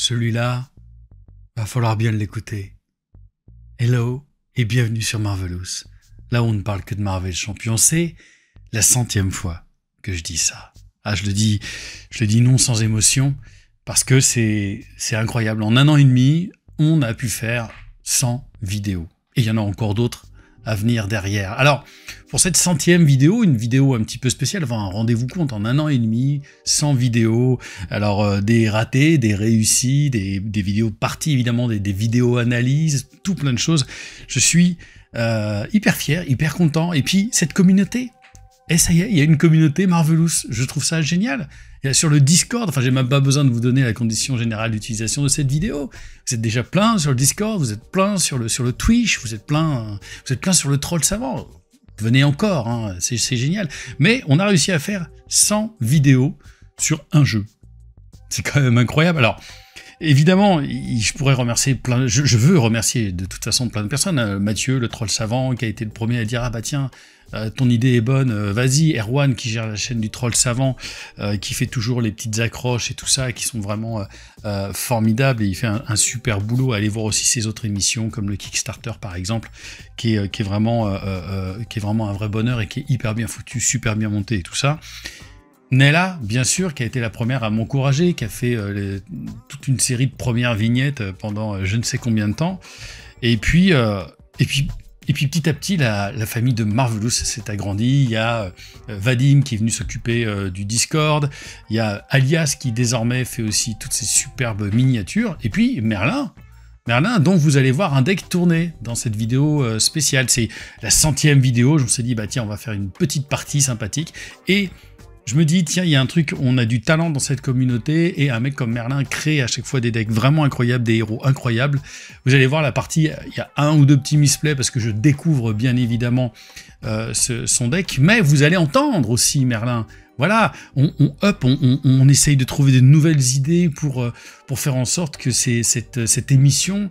Celui-là, va falloir bien l'écouter. Hello et bienvenue sur Marvelous, là où on ne parle que de Marvel Champion. C'est la 100e fois que je dis ça. Ah, je le dis non sans émotion, parce que c'est incroyable. En 1 an et demi, on a pu faire 100 vidéos. Et il y en a encore d'autres à venir derrière. Alors, pour cette 100e vidéo, une vidéo un petit peu spéciale, enfin, rendez-vous compte, en 1 an et demi, 100 vidéos, alors des ratés, des réussis, des vidéos parties, évidemment, des vidéos analyses, tout plein de choses. Je suis hyper fier, hyper content. Et puis, cette communauté, et ça y est, il y a une communauté Marvelous, je trouve ça génial. Et sur le Discord, enfin j'ai même pas besoin de vous donner la condition générale d'utilisation de cette vidéo. Vous êtes déjà plein sur le Discord, vous êtes plein sur le Twitch, vous êtes plein sur le Troll Savant. Venez encore, hein, c'est génial. Mais on a réussi à faire 100 vidéos sur un jeu. C'est quand même incroyable. Alors, évidemment, je pourrais remercier je veux remercier de toute façon plein de personnes. Mathieu, le Troll Savant, qui a été le premier à dire « Ah bah tiens, ton idée est bonne, vas-y. » Erwan, qui gère la chaîne du Troll Savant, qui fait toujours les petites accroches et tout ça, qui sont vraiment formidables, et il fait un super boulot. Allez voir aussi ses autres émissions, comme le Kickstarter par exemple, qui est vraiment un vrai bonheur et qui est hyper bien foutu, super bien monté et tout ça. Nella, bien sûr, qui a été la première à m'encourager, qui a fait toute une série de premières vignettes pendant je ne sais combien de temps. Et puis petit à petit, la famille de Marvelous s'est agrandie. Il y a Vadim qui est venu s'occuper du Discord. Il y a Alias qui désormais fait aussi toutes ces superbes miniatures. Et puis Merlin, dont vous allez voir un deck tourner dans cette vidéo spéciale. C'est la 100e vidéo. Je me suis dit, bah tiens, on va faire une petite partie sympathique. Et je me dis, tiens, il y a un truc, on a du talent dans cette communauté, et un mec comme Merlin crée à chaque fois des decks vraiment incroyables, des héros incroyables. Vous allez voir la partie, il y a 1 ou 2 petits misplays, parce que je découvre bien évidemment son deck, mais vous allez entendre aussi Merlin. Voilà, on essaye de trouver de nouvelles idées pour faire en sorte que cette émission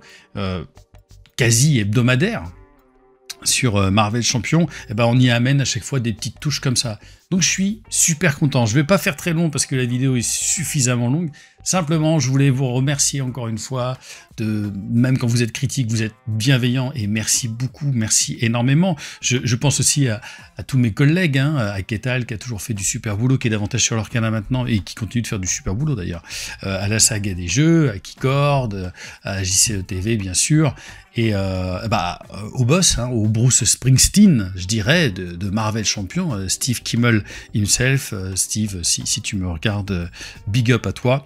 quasi hebdomadaire sur Marvel Champion, eh ben on y amène à chaque fois des petites touches comme ça. Donc je suis super content. Je vais pas faire très long parce que la vidéo est suffisamment longue. Simplement, je voulais vous remercier encore une fois, même quand vous êtes critique, vous êtes bienveillant, et merci beaucoup, merci énormément. Je pense aussi à tous mes collègues, hein, à Ketal qui a toujours fait du super boulot, qui est davantage sur leur canal maintenant et qui continue de faire du super boulot d'ailleurs, à la saga des jeux, à Keycord, à JCE-TV bien sûr, et au boss, hein, au Bruce Springsteen, je dirais, de Marvel Champion, Steve Kimmel himself. Steve, si tu me regardes, big up à toi.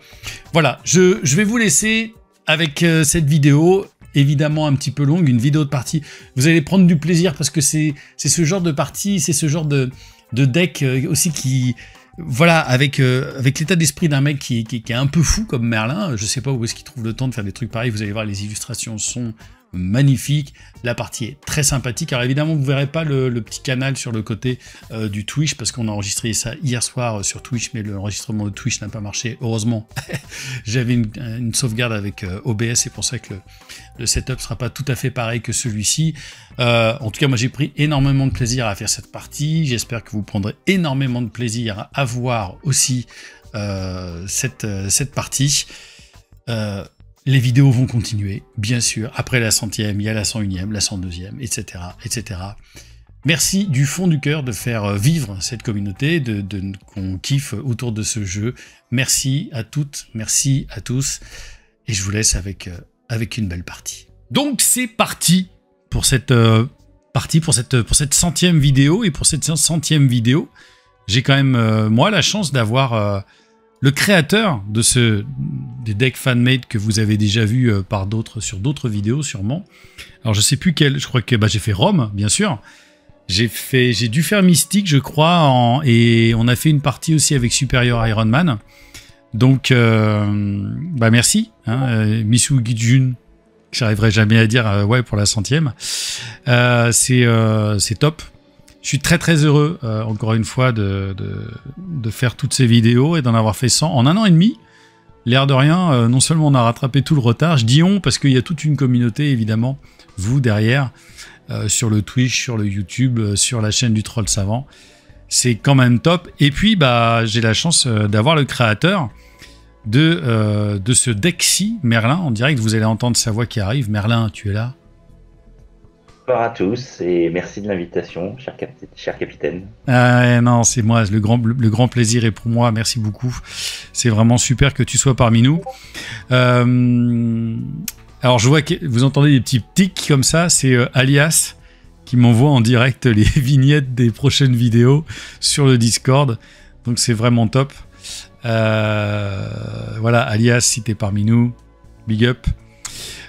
Voilà, je vais vous laisser avec cette vidéo, évidemment un petit peu longue, une vidéo de partie. Vous allez prendre du plaisir parce que c'est ce genre de partie, c'est ce genre de deck aussi qui... Voilà, avec l'état d'esprit d'un mec qui est un peu fou comme Merlin. Je sais pas où est-ce qu'il trouve le temps de faire des trucs pareils. Vous allez voir, les illustrations sont magnifique, la partie est très sympathique. Alors évidemment vous verrez pas le petit canal sur le côté du Twitch, parce qu'on a enregistré ça hier soir sur Twitch, mais l'enregistrement de Twitch n'a pas marché, heureusement. J'avais une sauvegarde avec OBS, c'est pour ça que le setup sera pas tout à fait pareil que celui-ci. En tout cas, moi j'ai pris énormément de plaisir à faire cette partie, j'espère que vous prendrez énormément de plaisir à voir aussi cette partie. Les vidéos vont continuer, bien sûr. Après la 100e, il y a la 101e, la 102e, etc., etc. Merci du fond du cœur de faire vivre cette communauté, qu'on kiffe autour de ce jeu. Merci à toutes, merci à tous. Et je vous laisse avec une belle partie. Donc c'est parti pour cette 100e vidéo. Et pour cette 100e vidéo, j'ai quand même, moi, la chance d'avoir... le créateur des decks fan-made que vous avez déjà vu sur d'autres vidéos sûrement. Alors je sais plus quel, je crois que j'ai fait Rome, bien sûr. J'ai dû faire Mystique, je crois, et on a fait une partie aussi avec Superior Iron Man. Donc merci, hein, Misu Gijun, que j'arriverai jamais à dire ouais pour la 100e. C'est top. Je suis très très heureux, encore une fois, de faire toutes ces vidéos et d'en avoir fait 100 en 1 an et demi. L'air de rien, non seulement on a rattrapé tout le retard, je dis on parce qu'il y a toute une communauté, évidemment, vous derrière, sur le Twitch, sur le YouTube, sur la chaîne du Troll Savant. C'est quand même top. Et puis, j'ai la chance d'avoir le créateur de ce deck-ci, Merlin, en direct. Vous allez entendre sa voix qui arrive. Merlin, tu es là? Bonjour à tous et merci de l'invitation, cher capitaine. Non, c'est moi, le grand plaisir est pour moi, merci beaucoup. C'est vraiment super que tu sois parmi nous. Alors je vois que vous entendez des petits tics comme ça, c'est Alias qui m'envoie en direct les vignettes des prochaines vidéos sur le Discord, donc c'est vraiment top. Voilà, Alias, si t'es parmi nous, big up.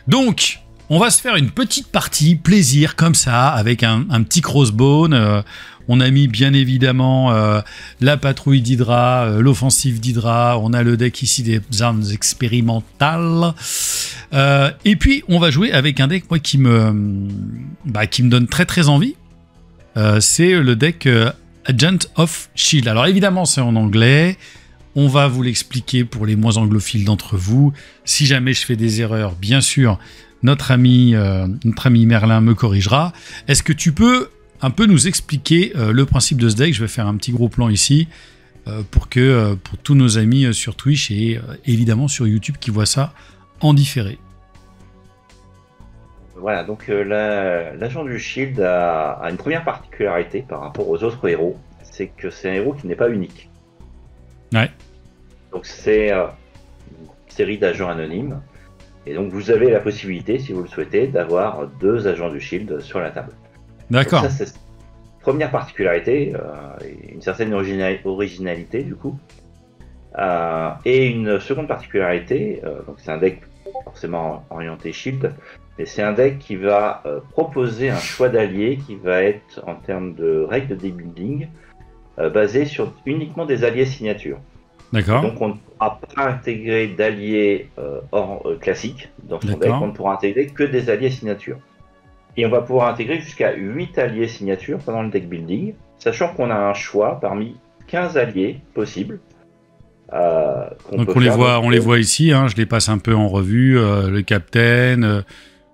Donc, on va se faire une petite partie plaisir comme ça, avec un petit crossbone. On a mis bien évidemment la patrouille d'Hydra, l'offensive d'Hydra. On a le deck ici des armes expérimentales. Et puis, on va jouer avec un deck moi, qui me donne très très envie. C'est le deck Agent of Shield. Alors évidemment, c'est en anglais. On va vous l'expliquer pour les moins anglophiles d'entre vous. Si jamais je fais des erreurs, bien sûr, notre ami Merlin me corrigera. Est-ce que tu peux un peu nous expliquer le principe de ce deck? Je vais faire un petit gros plan ici pour tous nos amis sur Twitch et évidemment sur YouTube qui voient ça en différé. Voilà, donc l'agent du Shield a une première particularité par rapport aux autres héros, c'est que c'est un héros qui n'est pas unique. Ouais. Donc c'est une série d'agents anonymes. Et donc vous avez la possibilité, si vous le souhaitez, d'avoir 2 agents du Shield sur la table. D'accord. Donc ça, c'est première particularité, une certaine originalité du coup. Et une seconde particularité, donc c'est un deck forcément orienté Shield, mais c'est un deck qui va proposer un choix d'alliés qui va être, en termes de règles de deck building, basé sur uniquement des alliés signatures. D'accord. Donc on ne pourra pas intégrer d'alliés classiques dans son deck, on ne pourra intégrer que des alliés signatures. Et on va pouvoir intégrer jusqu'à 8 alliés signatures pendant le deck building, sachant qu'on a un choix parmi 15 alliés possibles. Donc on les voit ici, hein, je les passe un peu en revue, le Captain,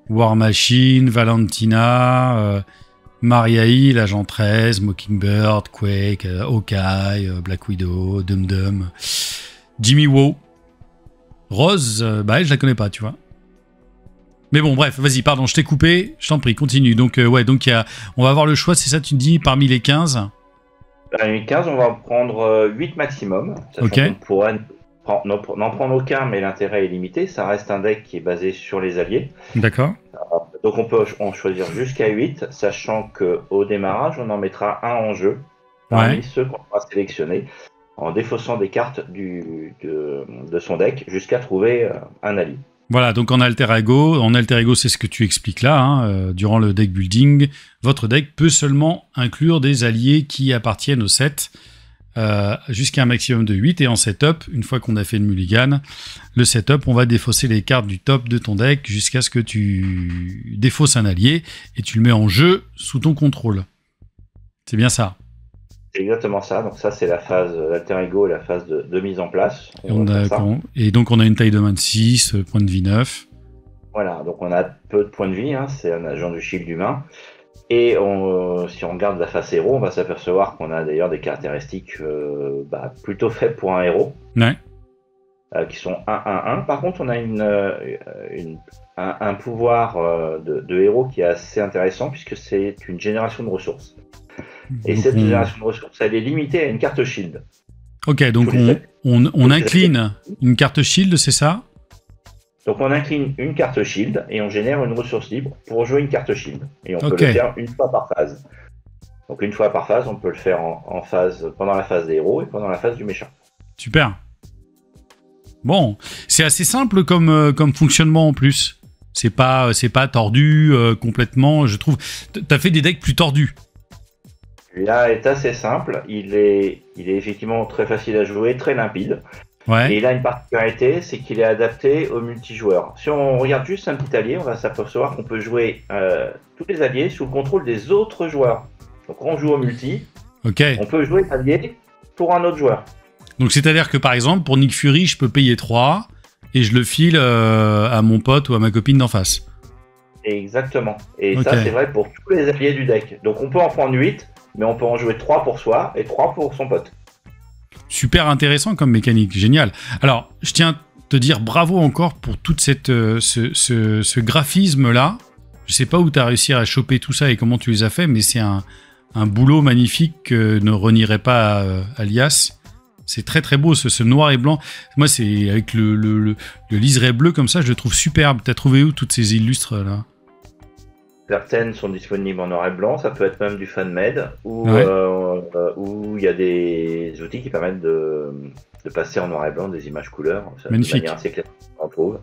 War Machine, Valentina, Mariaï, l'agent 13, Mockingbird, Quake, Hawkeye, Black Widow, Dum-Dum, Jimmy Woo, Rose, elle, je la connais pas, tu vois. Mais bon, bref, vas-y, pardon, je t'ai coupé, je t'en prie, continue. Donc, donc on va avoir le choix, c'est ça, tu me dis, parmi les 15 ? Parmi les 15, on va en prendre 8 maximum. Ok. On pourrait n'en prendre aucun, mais l'intérêt est limité. Ça reste un deck qui est basé sur les alliés. D'accord. Donc on peut en choisir jusqu'à 8, sachant qu'au démarrage, on en mettra un en jeu, parmi ceux qu'on va sélectionner, en défaussant des cartes de son deck, jusqu'à trouver un allié. Voilà, donc en alter ego, c'est ce que tu expliques là, hein, durant le deck building, votre deck peut seulement inclure des alliés qui appartiennent au set, jusqu'à un maximum de 8, et en setup, une fois qu'on a fait le mulligan, le setup, on va défausser les cartes du top de ton deck jusqu'à ce que tu défausses un allié, et tu le mets en jeu sous ton contrôle. C'est bien ça? C'est exactement ça, donc ça c'est la phase d'alter ego, la phase de mise en place. Et donc on a une taille de main de 6, point de vie 9. Voilà, donc on a peu de points de vie, hein, c'est un agent du Shield humain. Et si on regarde la face héros, on va s'apercevoir qu'on a d'ailleurs des caractéristiques plutôt faibles pour un héros, qui sont 1-1-1. Par contre, on a un pouvoir de héros qui est assez intéressant, puisque c'est une génération de ressources. Et donc cette génération de ressources, elle est limitée à une carte Shield. Ok, donc on incline une carte Shield, c'est ça? Donc on incline une carte Shield et on génère une ressource libre pour jouer une carte Shield. Et on peut le faire une fois par phase. Donc une fois par phase, on peut le faire en phase, pendant la phase des héros et pendant la phase du méchant. Super. Bon, c'est assez simple comme fonctionnement en plus. C'est pas tordu complètement, je trouve. T'as fait des decks plus tordus. Celui-là est assez simple. Il est effectivement très facile à jouer, très limpide. Ouais. Et il a une particularité, c'est qu'il est adapté aux multijoueurs. Si on regarde juste un petit allié, on va s'apercevoir qu'on peut jouer tous les alliés sous le contrôle des autres joueurs. Donc quand on joue au multi, on peut jouer allié pour un autre joueur. Donc c'est-à-dire que par exemple, pour Nick Fury, je peux payer 3 et je le file à mon pote ou à ma copine d'en face. Exactement. Et ça, c'est vrai pour tous les alliés du deck. Donc on peut en prendre 8, mais on peut en jouer 3 pour soi et 3 pour son pote. super intéressant comme mécanique, génial. Alors, je tiens à te dire bravo encore pour toute ce graphisme-là. Je sais pas où tu as réussi à choper tout ça et comment tu les as fait, mais c'est un boulot magnifique que ne renierait pas Alias. C'est très très beau, ce noir et blanc. Moi, c'est avec le liseré bleu comme ça, je le trouve superbe. T'as trouvé où toutes ces illustres là? Certaines sont disponibles en noir et blanc, ça peut être même du fan-made, ou il y a des outils qui permettent de passer en noir et blanc des images couleurs. Magnifique. De manière assez claire, on trouve.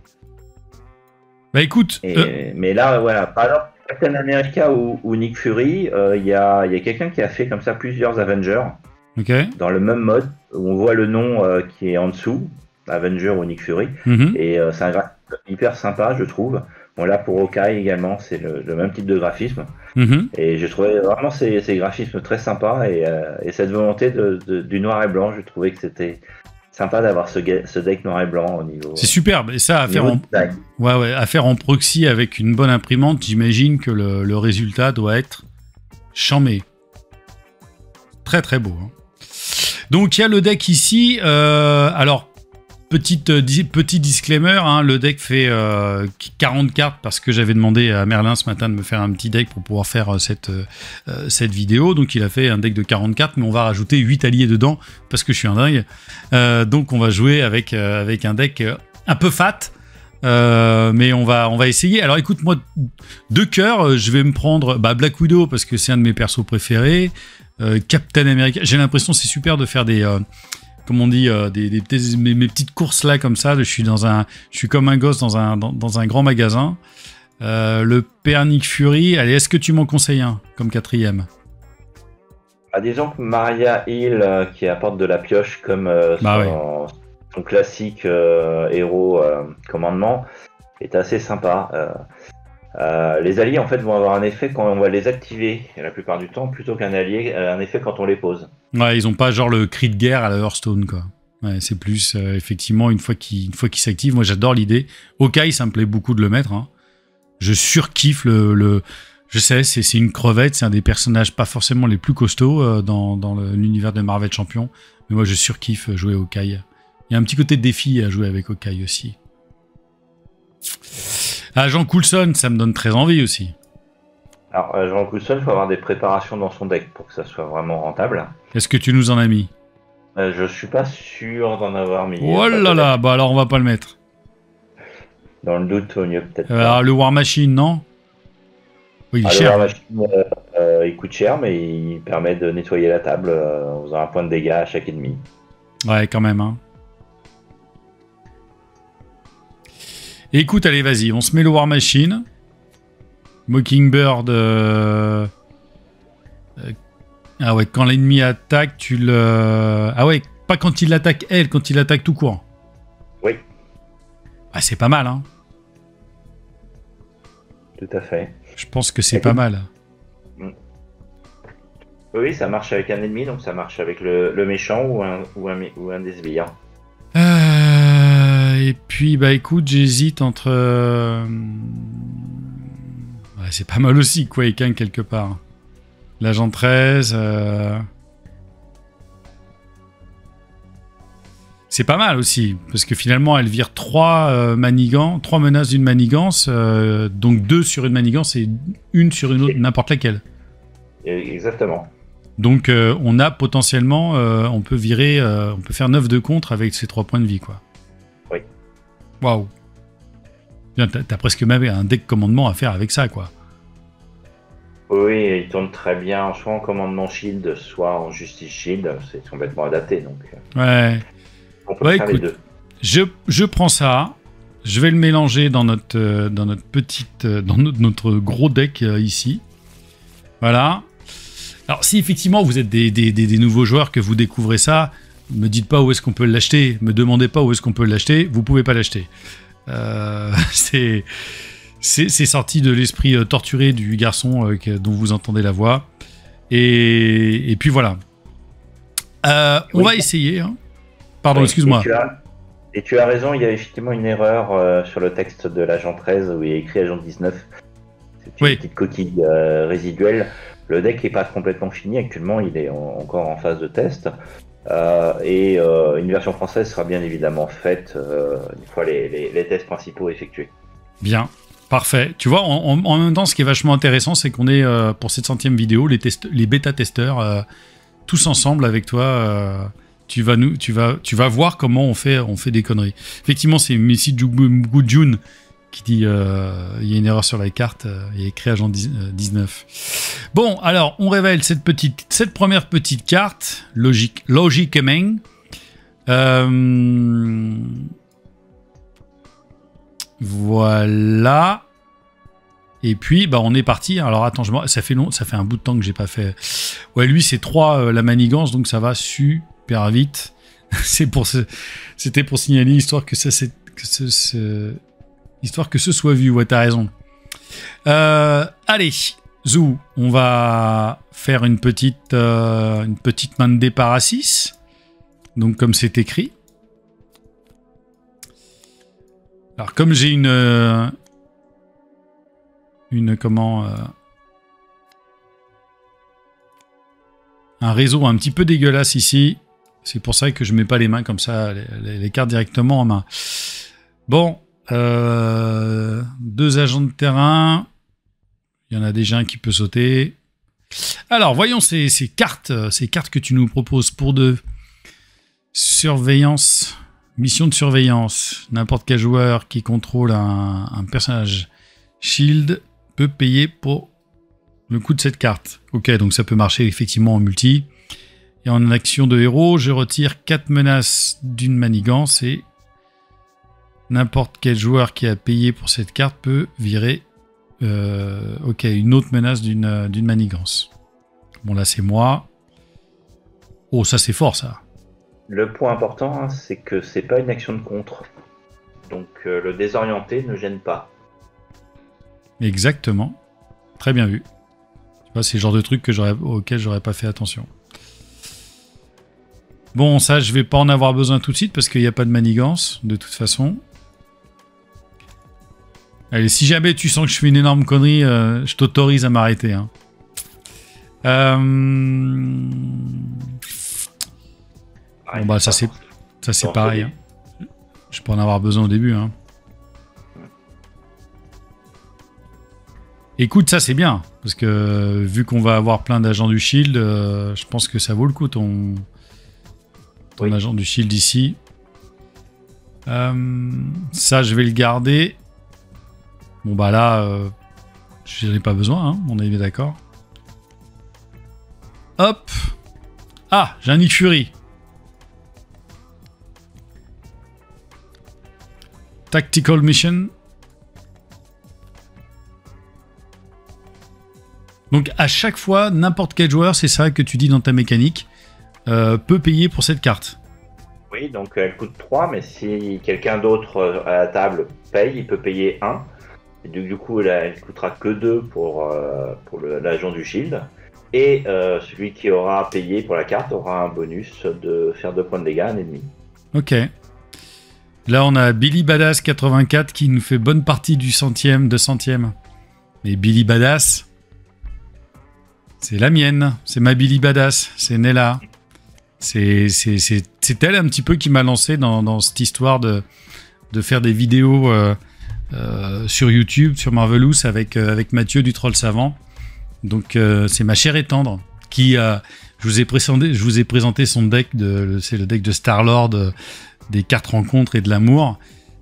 Bah écoute... Mais là, voilà, par exemple, Captain America ou Nick Fury, il y a quelqu'un qui a fait comme ça plusieurs Avengers, dans le même mode, où on voit le nom qui est en dessous, Avenger ou Nick Fury, et c'est un graphisme hyper sympa, je trouve. Bon, là, pour Hawkeye également, c'est le même type de graphisme. Et je trouvais vraiment ces graphismes très sympas, et cette volonté du noir et blanc, je trouvais que c'était sympa d'avoir ce deck noir et blanc au niveau. C'est superbe, et ça, à faire en proxy avec une bonne imprimante, j'imagine que le résultat doit être charmé. Très très beau. Hein. Donc il y a le deck ici, alors... Petit disclaimer, hein, le deck fait 40 cartes parce que j'avais demandé à Merlin ce matin de me faire un petit deck pour pouvoir faire cette vidéo. Donc il a fait un deck de 40 cartes, mais on va rajouter 8 alliés dedans parce que je suis un dingue. Donc on va jouer avec un deck un peu fat, mais on va essayer. Alors écoute, moi, de cœur, je vais me prendre Black Widow parce que c'est un de mes persos préférés. Captain America, j'ai l'impression que c'est super de faire des... comme on dit, mes petites courses là comme ça. Je suis comme un gosse dans un grand magasin. Le père Nick Fury. Allez, est-ce que tu m'en conseilles un comme quatrième? Disons que Maria Hill qui apporte de la pioche comme son classique héros commandement est assez sympa. Les alliés en fait vont avoir un effet quand on va les activer la plupart du temps plutôt qu'un allié un effet quand on les pose. Ouais, ils ont pas genre le cri de guerre à la Hearthstone quoi. Ouais, c'est plus effectivement une fois qu'il s'active. Moi j'adore l'idée. Hawkeye, ça me plaît beaucoup de le mettre. Hein. Je surkiffe je sais, c'est une crevette, c'est un des personnages pas forcément les plus costauds dans l'univers de Marvel Champions. Mais moi je surkiffe jouer Hawkeye. Il y a un petit côté de défi à jouer avec Hawkeye aussi. Jean Coulson, ça me donne très envie aussi. Alors, Jean Coulson, il faut avoir des préparations dans son deck pour que ça soit vraiment rentable. Est-ce que tu nous en as mis? Je suis pas sûr d'en avoir mis. Oh là là, bah alors on va pas le mettre. Dans le doute, au mieux peut-être. Le War Machine, non? Oui, il est cher. Le War Machine, il coûte cher, mais il permet de nettoyer la table en faisant un point de dégâts à chaque ennemi. Ouais, quand même, hein. Écoute, allez, vas-y, on se met le War Machine. Mockingbird. Ah ouais, quand l'ennemi attaque, tu le... Ah ouais, pas quand il l'attaque elle, quand il attaque tout court. Oui. Ah, c'est pas mal, hein. Tout à fait. Je pense que c'est pas mal. Oui, ça marche avec un ennemi, donc ça marche avec le méchant ou un des sbires. Et puis, bah écoute, j'hésite entre... Ouais, c'est pas mal aussi, Quake, hein, quelque part. L'agent 13... C'est pas mal aussi, parce que finalement, elle vire 3 menaces d'une manigance, donc 2 sur une manigance et 1 sur une autre, n'importe laquelle. Exactement. Donc, on a potentiellement... on peut faire 9 de contre avec ces 3 points de vie, quoi. Oui. Waouh. T'as presque même un deck commandement à faire avec ça, quoi. Oui, il tourne très bien, soit en commandement shield, soit en justice shield. C'est complètement adapté, donc... Ouais. On peut faire écoute, les deux. Je prends ça, je vais le mélanger dans notre gros deck ici. Voilà. Alors, si effectivement vous êtes des nouveaux joueurs que vous découvrez ça, me dites pas où est-ce qu'on peut l'acheter, me demandez pas où est-ce qu'on peut l'acheter, vous pouvez pas l'acheter. C'est sorti de l'esprit torturé du garçon dont vous entendez la voix. Et puis voilà. On va essayer. Hein. Pardon, excuse-moi. Et tu as raison, il y a effectivement une erreur sur le texte de l'agent 13 où il y a écrit agent 19. C'est une petite coquille résiduelle. Le deck n'est pas complètement fini actuellement, il est encore en phase de test. Une version française sera bien évidemment faite une fois les tests principaux effectués. Bien, parfait. Tu vois, en même temps, ce qui est vachement intéressant, c'est qu'on est, pour cette 100e vidéo, les bêta-testeurs, tous ensemble avec toi. Tu vas voir comment on fait des conneries. Effectivement, c'est Messi June qui dit il y a une erreur sur la carte, il y a écrit agent 19. Bon, alors on révèle cette première petite carte, logiquement. Voilà. Et puis bah on est parti. Alors attends, ça fait un bout de temps que j'ai pas fait. Ouais, lui c'est 3 la manigance, donc ça va super vite. C'était pour signaler histoire que histoire que ce soit vu. Ouais, t'as raison. Allez, Zou, on va faire une petite main de départ à 6. Donc comme c'est écrit. Alors comme j'ai un réseau un petit peu dégueulasse ici, c'est pour ça que je mets pas les mains comme ça, les cartes directement en main. Bon, 2 agents de terrain, il y en a déjà un qui peut sauter. Alors voyons ces cartes que tu nous proposes pour de surveillance, mission de surveillance. N'importe quel joueur qui contrôle un personnage Shield peut payer pour le coût de cette carte. Ok, donc ça peut marcher effectivement en multi. Et en action de héros, je retire 4 menaces d'une manigance et n'importe quel joueur qui a payé pour cette carte peut virer une autre menace d'une manigance. Bon là c'est moi. Oh ça c'est fort ça. Le point important, c'est que c'est pas une action de contre. Donc le désorienté ne gêne pas. Exactement. Très bien vu. Tu vois, c'est le genre de truc auquel j'aurais pas fait attention. Bon, ça, je vais pas en avoir besoin tout de suite parce qu'il n'y a pas de manigance, de toute façon. Allez, si jamais tu sens que je fais une énorme connerie, je t'autorise à m'arrêter. Hein. Bon, bah, ça c'est pareil. Hein. Je peux en avoir besoin au début. Hein. Écoute, ça c'est bien, parce que vu qu'on va avoir plein d'agents du Shield, je pense que ça vaut le coup ton agent du Shield ici. Ça, je vais le garder. Bon bah là, je n'en ai pas besoin, hein, on est bien d'accord. Hop. Ah, j'ai un Nick Fury. Tactical Mission. Donc à chaque fois, n'importe quel joueur, c'est ça que tu dis dans ta mécanique, peut payer pour cette carte. Oui, donc elle coûte 3, mais si quelqu'un d'autre à la table paye, il peut payer 1. Et du coup, elle coûtera que 2 pour l'agent du Shield. Et celui qui aura payé pour la carte aura un bonus de faire 2 points de dégâts à un ennemi. Ok. Là, on a Billy Badass 84 qui nous fait bonne partie du 200e. Mais Billy Badass... c'est la mienne, c'est ma Billy Badass, c'est Nella. C'est elle un petit peu qui m'a lancé dans cette histoire de faire des vidéos sur YouTube, sur Marvelous avec Mathieu du Troll Savant. Donc c'est ma chère et tendre qui je vous ai présenté son deck, c'est le deck de Star-Lord, des cartes rencontres et de l'amour.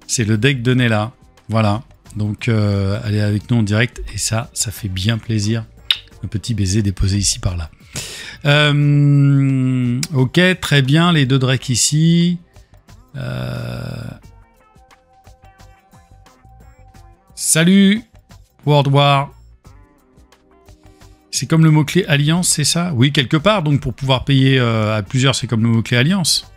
C'est le deck de Nella. Voilà, donc elle est avec nous en direct et ça fait bien plaisir. Un petit baiser déposé ici par là. Ok, très bien, les 2 drakes ici. Salut, World War. C'est comme le mot-clé Alliance, c'est ça? Oui, quelque part, donc pour pouvoir payer à plusieurs, c'est comme le mot-clé Alliance.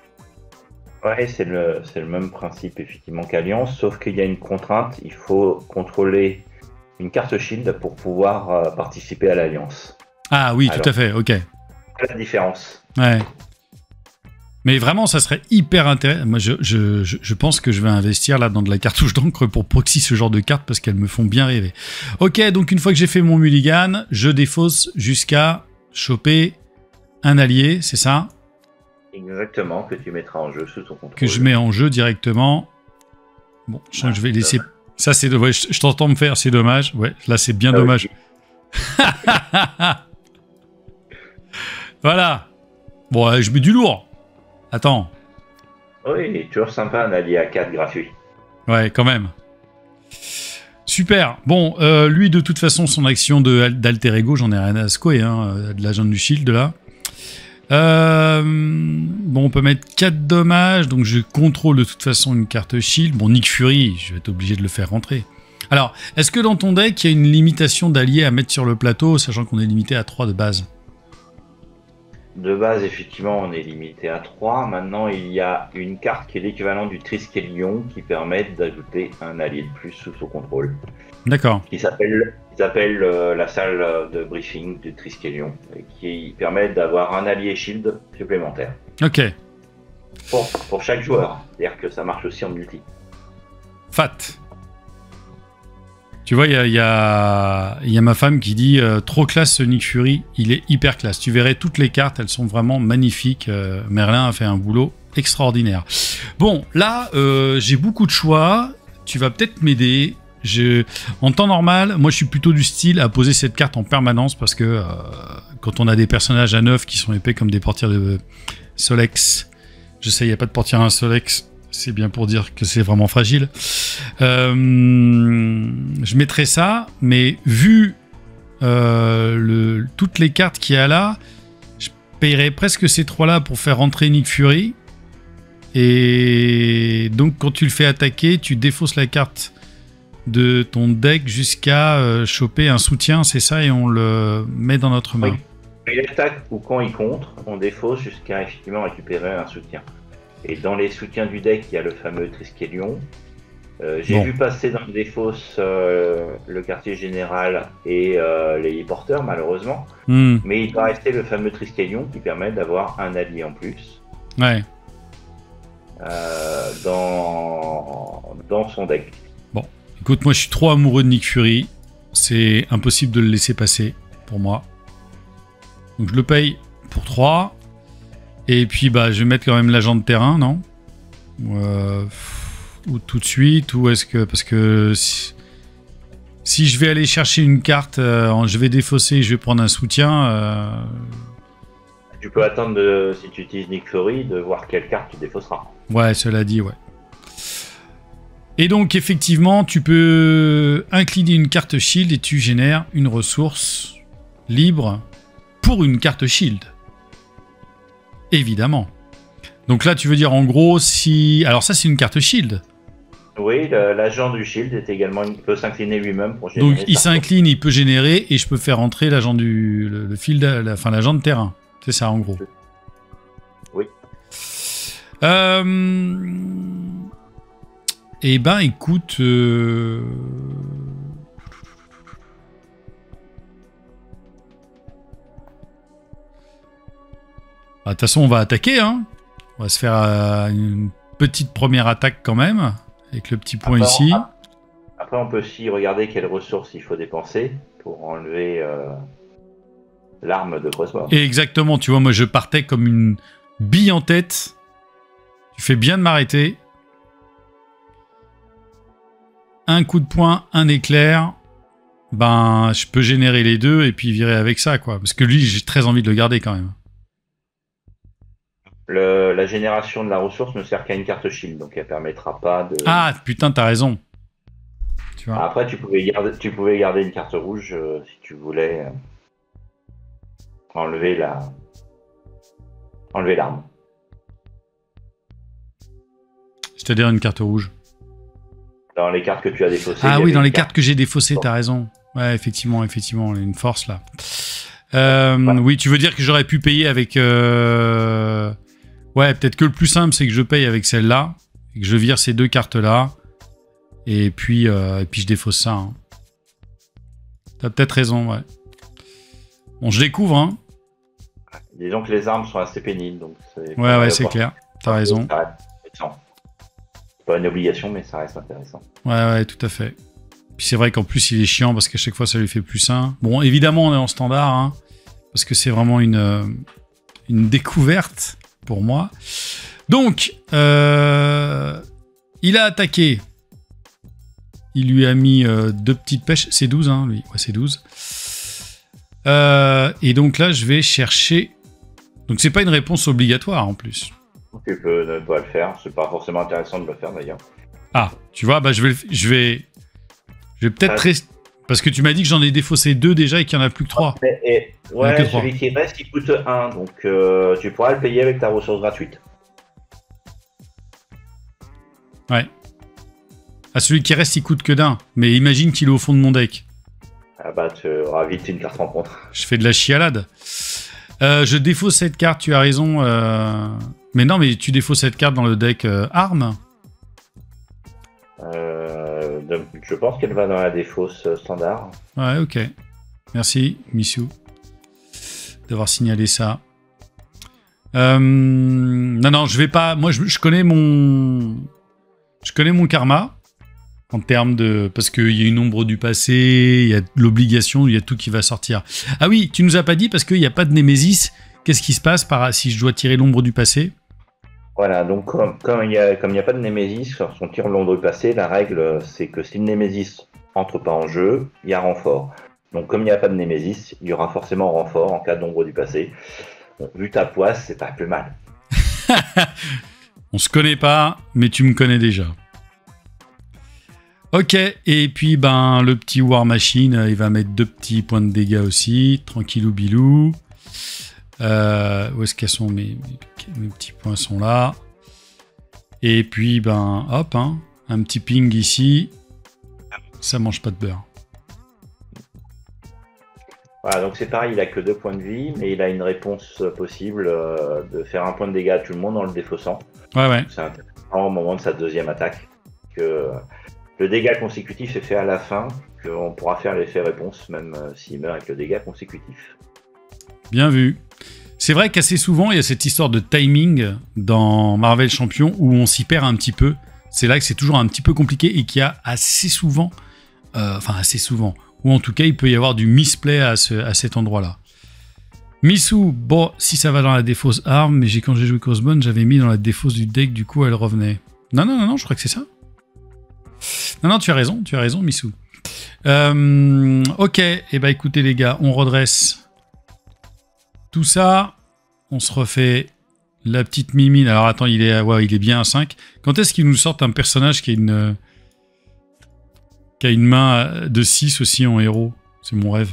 Ouais, c'est le même principe effectivement qu'Alliance, sauf qu'il y a une contrainte, il faut contrôler une carte Shield pour pouvoir participer à l'Alliance. Ah oui, alors, tout à fait, ok. La différence. Ouais. Mais vraiment, ça serait hyper intéressant. Moi, je pense que je vais investir là dans de la cartouche d'encre pour proxy ce genre de cartes parce qu'elles me font bien rêver. Ok, donc une fois que j'ai fait mon mulligan, je défausse jusqu'à choper un allié, c'est ça? Exactement, que tu mettras en jeu sous ton contrôle. Que je mets en jeu directement. Bon, je sens que je vais laisser... Ça, c'est dommage. Je t'entends me faire, c'est dommage. Ouais, là, c'est bien dommage. Voilà. Bon, je mets du lourd. Attends. Oui, toujours sympa un allié à 4 gratuit. Ouais, quand même. Super. Bon, lui, de toute façon, son action d'alter ego, j'en ai rien à secouer, hein, de l'agent du shield, là. Bon, on peut mettre 4 dommages, donc je contrôle de toute façon une carte shield. Bon, Nick Fury, je vais être obligé de le faire rentrer. Alors, est-ce que dans ton deck, il y a une limitation d'alliés à mettre sur le plateau, sachant qu'on est limité à 3 de base? De base, effectivement, on est limité à 3. Maintenant, il y a une carte qui est l'équivalent du Triskelion qui permet d'ajouter un allié de plus sous son contrôle. D'accord. Qui s'appelle la salle de briefing du Triskelion et qui permet d'avoir un allié shield supplémentaire. Ok. Pour chaque joueur. C'est-à-dire que ça marche aussi en multi. Fat. Tu vois, il y a ma femme qui dit trop classe ce Nick Fury, il est hyper classe. Tu verrais toutes les cartes, elles sont vraiment magnifiques. Merlin a fait un boulot extraordinaire. Bon, là, j'ai beaucoup de choix. Tu vas peut-être m'aider. En temps normal, moi je suis plutôt du style à poser cette carte en permanence parce que quand on a des personnages à 9 qui sont épais comme des portières de Solex, je sais, il n'y a pas de portière à un Solex. C'est bien pour dire que c'est vraiment fragile. Je mettrai ça, mais vu toutes les cartes qu'il y a là, je payerais presque ces 3-là pour faire rentrer Nick Fury. Et donc, quand tu le fais attaquer, tu défausses la carte de ton deck jusqu'à choper un soutien, c'est ça, et on le met dans notre main. Oui. Il attaque ou quand il contre, on défausse jusqu'à effectivement récupérer un soutien. Et dans les soutiens du deck, il y a le fameux Triskelion. J'ai vu passer dans le défausse le quartier général et les porteurs, malheureusement. Mais il va rester le fameux Triskelion qui permet d'avoir un allié en plus. Ouais. Dans son deck. Bon, écoute, moi je suis trop amoureux de Nick Fury. C'est impossible de le laisser passer pour moi. Donc je le paye pour 3. Et puis bah je vais mettre quand même l'agent de terrain, non? Ou tout de suite, ou est-ce que... Parce que si je vais aller chercher une carte, je vais défausser, je vais prendre un soutien... Tu peux attendre, si tu utilises Nick Fury, de voir quelle carte tu défausseras. Ouais, cela dit, ouais. Et donc effectivement, tu peux incliner une carte shield et tu génères une ressource libre pour une carte shield. Évidemment. Donc là, tu veux dire en gros si... Alors ça, c'est une carte shield. Oui, l'agent du shield est également... Il peut s'incliner lui-même pour générer... Donc il s'incline, il peut générer et je peux faire entrer l'agent du... le field, enfin l'agent de terrain. C'est ça en gros. Oui. Eh ben écoute... De toute façon, on va attaquer, hein. On va se faire une petite première attaque quand même, avec le petit point ici. Après, on peut aussi regarder quelles ressources il faut dépenser pour enlever l'arme de crossbow. Et exactement, tu vois, moi je partais comme une bille en tête. Tu fais bien de m'arrêter. Un coup de poing, un éclair. Ben, je peux générer les deux et puis virer avec ça, quoi. Parce que lui, j'ai très envie de le garder quand même. La génération de la ressource ne sert qu'à une carte shield, donc elle permettra pas de... Ah, putain, t'as raison. Tu vois. Après, tu pouvais garder une carte rouge si tu voulais enlever l'arme. C'est-à-dire une carte rouge. Dans les cartes que tu as défaussées. Ah oui, dans les cartes que j'ai défaussées, t'as raison. Ouais, effectivement, une force là. Voilà. Oui, tu veux dire que j'aurais pu payer avec... Ouais, peut-être que le plus simple, c'est que je paye avec celle-là, et que je vire ces deux cartes-là, et puis je défausse ça. Hein. T'as peut-être raison, ouais. Bon, je découvre, hein. Disons que les armes sont assez pénibles, donc... Ouais, c'est clair. T'as raison. C'est pas une obligation, mais ça reste intéressant. Ouais, tout à fait. Puis c'est vrai qu'en plus, il est chiant, parce qu'à chaque fois, ça lui fait plus 1. Bon, évidemment, on est en standard, hein, parce que c'est vraiment une découverte. pour moi. Donc, il a attaqué. Il lui a mis 2 petites pêches. C'est 12, hein, lui. Ouais, c'est 12. Et donc là, je vais chercher... Donc, c'est pas une réponse obligatoire, en plus. Tu peux ne pas le faire. C'est pas forcément intéressant de le faire, d'ailleurs. Ah, tu vois, bah, je vais peut-être rester... Parce que tu m'as dit que j'en ai défaussé 2 déjà et qu'il n'y en a plus que 3. Ouais, celui qui reste, il coûte 1. Donc, tu pourras le payer avec ta ressource gratuite. Ouais. Ah, celui qui reste, il coûte que d'1. Mais imagine qu'il est au fond de mon deck. Ah bah, tu auras vite une carte rencontre. Je fais de la chialade. Je défausse cette carte, tu as raison. Mais non, mais tu défausses cette carte dans le deck arme. Je pense qu'elle va dans la défausse standard. Ouais, ok. Merci, Missou, d'avoir signalé ça. Non, je vais pas... Moi, je connais mon... Je connais mon karma, en termes de... Parce qu'il y a une ombre du passé, il y a l'obligation, il y a tout qui va sortir. Ah oui, tu nous as pas dit, parce qu'il n'y a pas de Némésis, qu'est-ce qui se passe si je dois tirer l'ombre du passé ? Voilà, donc comme il n'y a pas de Némésis, lorsqu'on tire l'ombre du passé, la règle c'est que si le Némésis entre pas en jeu, il y a renfort. Donc comme il n'y a pas de Némésis, il y aura forcément renfort en cas d'ombre du passé. Bon, vu ta poisse, c'est pas plus mal. On se connaît pas, mais tu me connais déjà. Ok, et puis le petit War Machine, il va mettre 2 petits points de dégâts aussi, tranquillou bilou. Où est-ce qu'elles sont mes petits points sont là. Et puis hop, hein, un petit ping ici. Ça mange pas de beurre. Voilà, donc c'est pareil, il a que 2 points de vie, mais il a une réponse possible de faire 1 point de dégâts à tout le monde en le défaussant. Ouais. C'est intéressant au moment de sa 2e attaque. Que le dégât consécutif est fait à la fin, qu'on pourra faire l'effet réponse, même s'il meurt avec le dégât consécutif. Bien vu. C'est vrai qu'assez souvent, il y a cette histoire de timing dans Marvel Champion où on s'y perd un petit peu. C'est là que c'est toujours un petit peu compliqué et qu'il y a assez souvent, ou en tout cas, il peut y avoir du misplay à cet endroit-là. Missou, bon, si ça va dans la défausse arme, mais quand j'ai joué Crossbone, j'avais mis dans la défausse du deck, du coup, elle revenait. Non, je crois que c'est ça. Non, tu as raison, Missou. Ok, et écoutez les gars, on redresse tout ça, on se refait la petite mimine. Alors attends, il est bien à 5. Quand est-ce qu'il nous sort un personnage qui a une main de 6 aussi en héros? C'est mon rêve.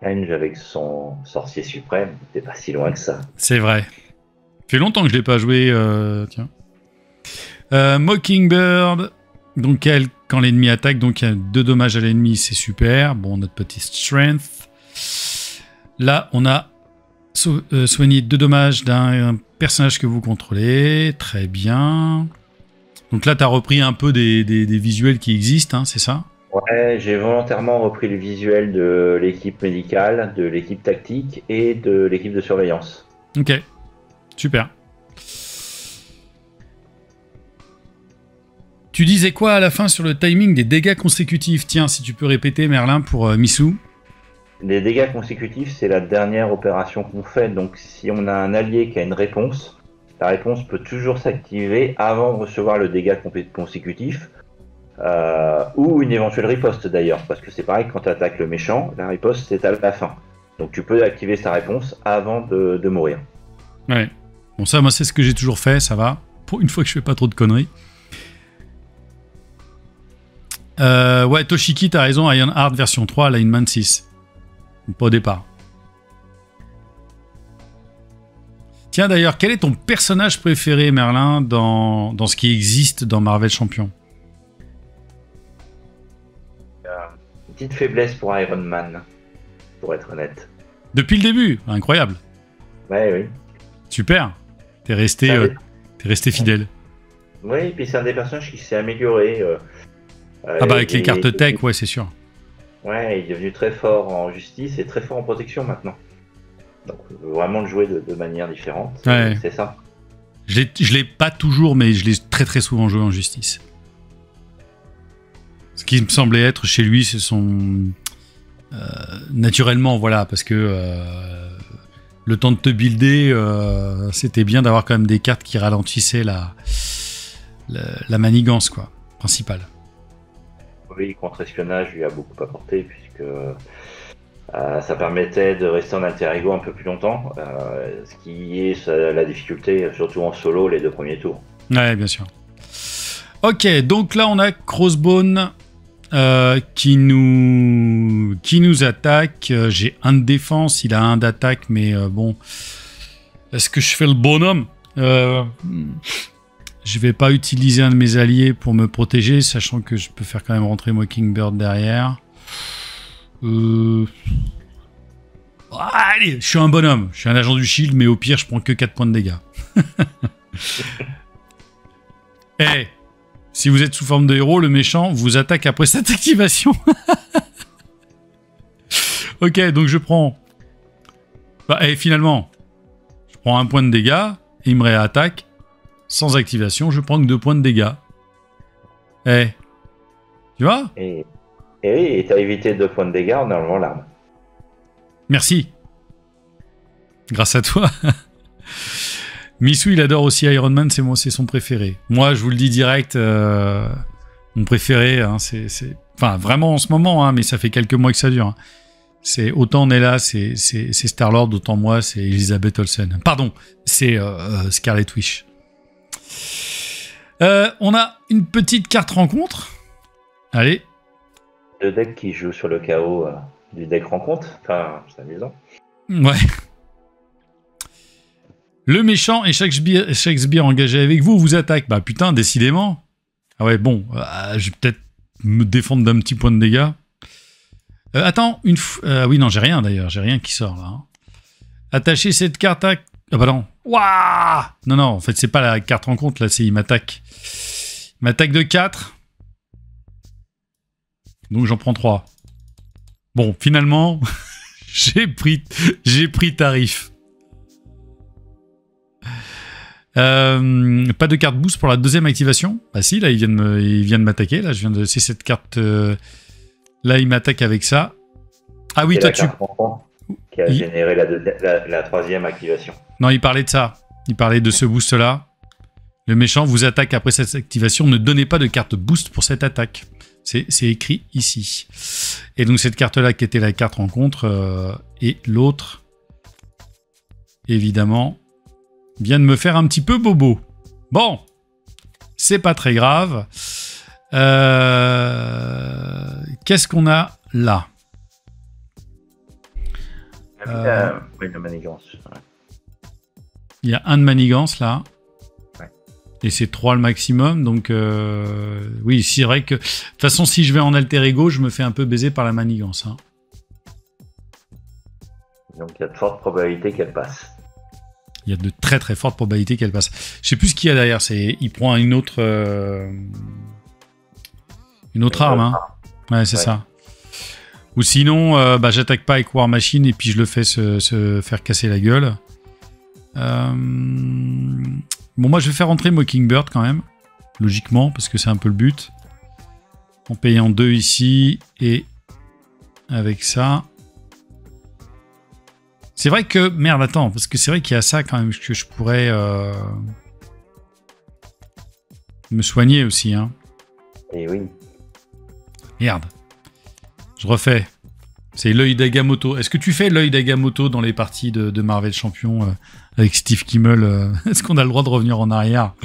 Henge avec son sorcier suprême, t'es pas si loin que ça. C'est vrai. Ça fait longtemps que je l'ai pas joué. Tiens. Mockingbird. Donc quand l'ennemi attaque, donc il y a 2 dommages à l'ennemi, c'est super. Bon, notre petit strength. Là, on a soigné 2 dommages d'un personnage que vous contrôlez. Très bien. Donc là, tu as repris un peu des visuels qui existent, hein, c'est ça? Ouais, j'ai volontairement repris le visuel de l'équipe médicale, de l'équipe tactique et de l'équipe de surveillance. Ok, super. Tu disais quoi à la fin sur le timing des dégâts consécutifs? Tiens, si tu peux répéter, Merlin, pour Missou. Les dégâts consécutifs, c'est la dernière opération qu'on fait. Donc, si on a un allié qui a une réponse, la réponse peut toujours s'activer avant de recevoir le dégât consécutif ou une éventuelle riposte d'ailleurs. Parce que c'est pareil, quand tu attaques le méchant, la riposte, c'est à la fin. Donc, tu peux activer sa réponse avant de mourir. Ouais. Bon, ça, moi, c'est ce que j'ai toujours fait, ça va. Pour une fois que je fais pas trop de conneries. Ouais, Toshiki, t'as raison, Ironheart version 3, elle a une main de 6. Pas au départ. Tiens, d'ailleurs, quel est ton personnage préféré, Merlin, dans ce qui existe dans Marvel Champion? Une petite faiblesse pour Iron Man, pour être honnête. Depuis le début, incroyable. Ouais, oui. Super. T'es resté fidèle. Oui, et puis c'est un des personnages qui s'est amélioré. Avec les cartes tech, ouais, c'est sûr. Ouais, il est devenu très fort en justice et très fort en protection maintenant. Donc, vraiment le jouer de manière différente, ouais. C'est ça. Je l'ai pas toujours, mais je l'ai très très souvent joué en justice. Ce qui me semblait être chez lui, c'est naturellement, voilà, parce que le temps de te builder, c'était bien d'avoir quand même des cartes qui ralentissaient la manigance, quoi, principale. Oui, contre-espionnage lui a beaucoup apporté, puisque ça permettait de rester en alter ego un peu plus longtemps, ce qui est la difficulté, surtout en solo, les 2 premiers tours. Ouais, bien sûr. Ok, donc là, on a Crossbone qui nous attaque. J'ai 1 de défense, il a 1 d'attaque, mais bon, est-ce que je fais le bonhomme? Je vais pas utiliser un de mes alliés pour me protéger, sachant que je peux faire quand même rentrer Mockingbird derrière. Allez, je suis un bonhomme, je suis un agent du shield, mais au pire, je prends que 4 points de dégâts. Hey, si vous êtes sous forme de héros, le méchant vous attaque après cette activation. Ok, donc je prends... et finalement, je prends 1 point de dégâts, et il me réattaque. Sans activation, je prends que 2 points de dégâts. Tu vois? Et oui, et t'as évité 2 points de dégâts en enlevant l'arme. Merci. Grâce à toi. Missou, il adore aussi Iron Man, c'est son préféré. Moi, je vous le dis direct, mon préféré, hein, c'est... Enfin, vraiment en ce moment, hein, mais ça fait quelques mois que ça dure. Hein. C'est autant Nella, c'est Star-Lord, autant moi, c'est Elizabeth Olsen. Pardon, c'est Scarlet Witch. On a une petite carte rencontre. Allez. Le deck qui joue sur le chaos du deck rencontre. Enfin, c'est amusant. Ouais. Le méchant et Shakespeare engagé avec vous attaque. Bah putain, décidément. Ah ouais, bon, je vais peut-être me défendre d'un petit point de dégâts. Attends, oui, non, j'ai rien d'ailleurs. J'ai rien qui sort là. Hein. Attacher cette carte à... Ah bah non. Waouh! Non, en fait, c'est pas la carte rencontre, là, c'est il m'attaque. Il m'attaque de 4. Donc j'en prends 3. Bon, finalement, j'ai pris tarif. Pas de carte boost pour la 2e activation. Bah si, là, il vient de m'attaquer. Là, c'est cette carte... Là, il m'attaque avec ça. Ah oui, toi, tu... Qui a généré la 3e activation. Non, il parlait de ça. Il parlait de ce boost-là. Le méchant vous attaque après cette activation. Ne donnez pas de carte boost pour cette attaque. C'est écrit ici. Et donc, cette carte-là qui était la carte rencontre et l'autre, évidemment, vient de me faire un petit peu bobo. Bon, c'est pas très grave. Qu'est-ce qu'on a là? Oui, de manigance. Ouais. Il y a 1 de manigance là. Ouais. Et c'est 3 le maximum. Donc, oui, c'est vrai que. De toute façon, si je vais en alter ego, je me fais un peu baiser par la manigance. Hein. Donc, il y a de fortes probabilités qu'elle passe. Il y a de très très fortes probabilités qu'elle passe. Je sais plus ce qu'il y a derrière. Il prend une autre arme. Hein. Ouais, c'est ça. Ou sinon, j'attaque pas avec War Machine et puis je le fais se faire casser la gueule. Bon, moi je vais faire rentrer Mockingbird quand même, logiquement, parce que c'est un peu le but. En payant 2 ici et avec ça. C'est vrai que... Merde, attends, parce que c'est vrai qu'il y a ça quand même que je pourrais me soigner aussi. Hein. Et oui. Merde. Je refais. C'est l'œil d'Agamotto. Est-ce que tu fais l'œil d'Agamotto dans les parties de Marvel Champion avec Steve Kimmel Est-ce qu'on a le droit de revenir en arrière?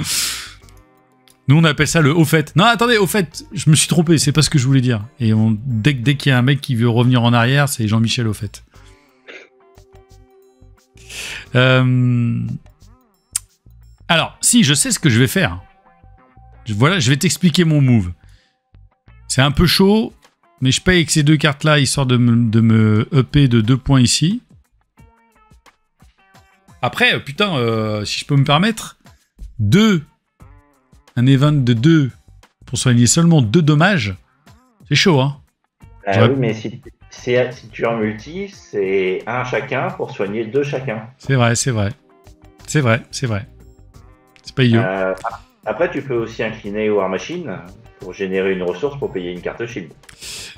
Nous, on appelle ça le au fait. Non, attendez, au fait, je me suis trompé, c'est pas ce que je voulais dire. Et dès qu'il y a un mec qui veut revenir en arrière, c'est Jean-Michel au fait. Alors, si, je sais ce que je vais faire. Voilà, je vais t'expliquer mon move. C'est un peu chaud, mais je paye avec ces 2 cartes-là, histoire de me upper de 2 points ici. Après, putain, si je peux me permettre, un event de 2 pour soigner seulement 2 dommages, c'est chaud, hein. Oui, mais si tu en multi, c'est 1 chacun pour soigner 2 chacun. C'est vrai. C'est pas idiot. Après, tu peux aussi incliner War Machine pour générer une ressource pour payer une carte shield.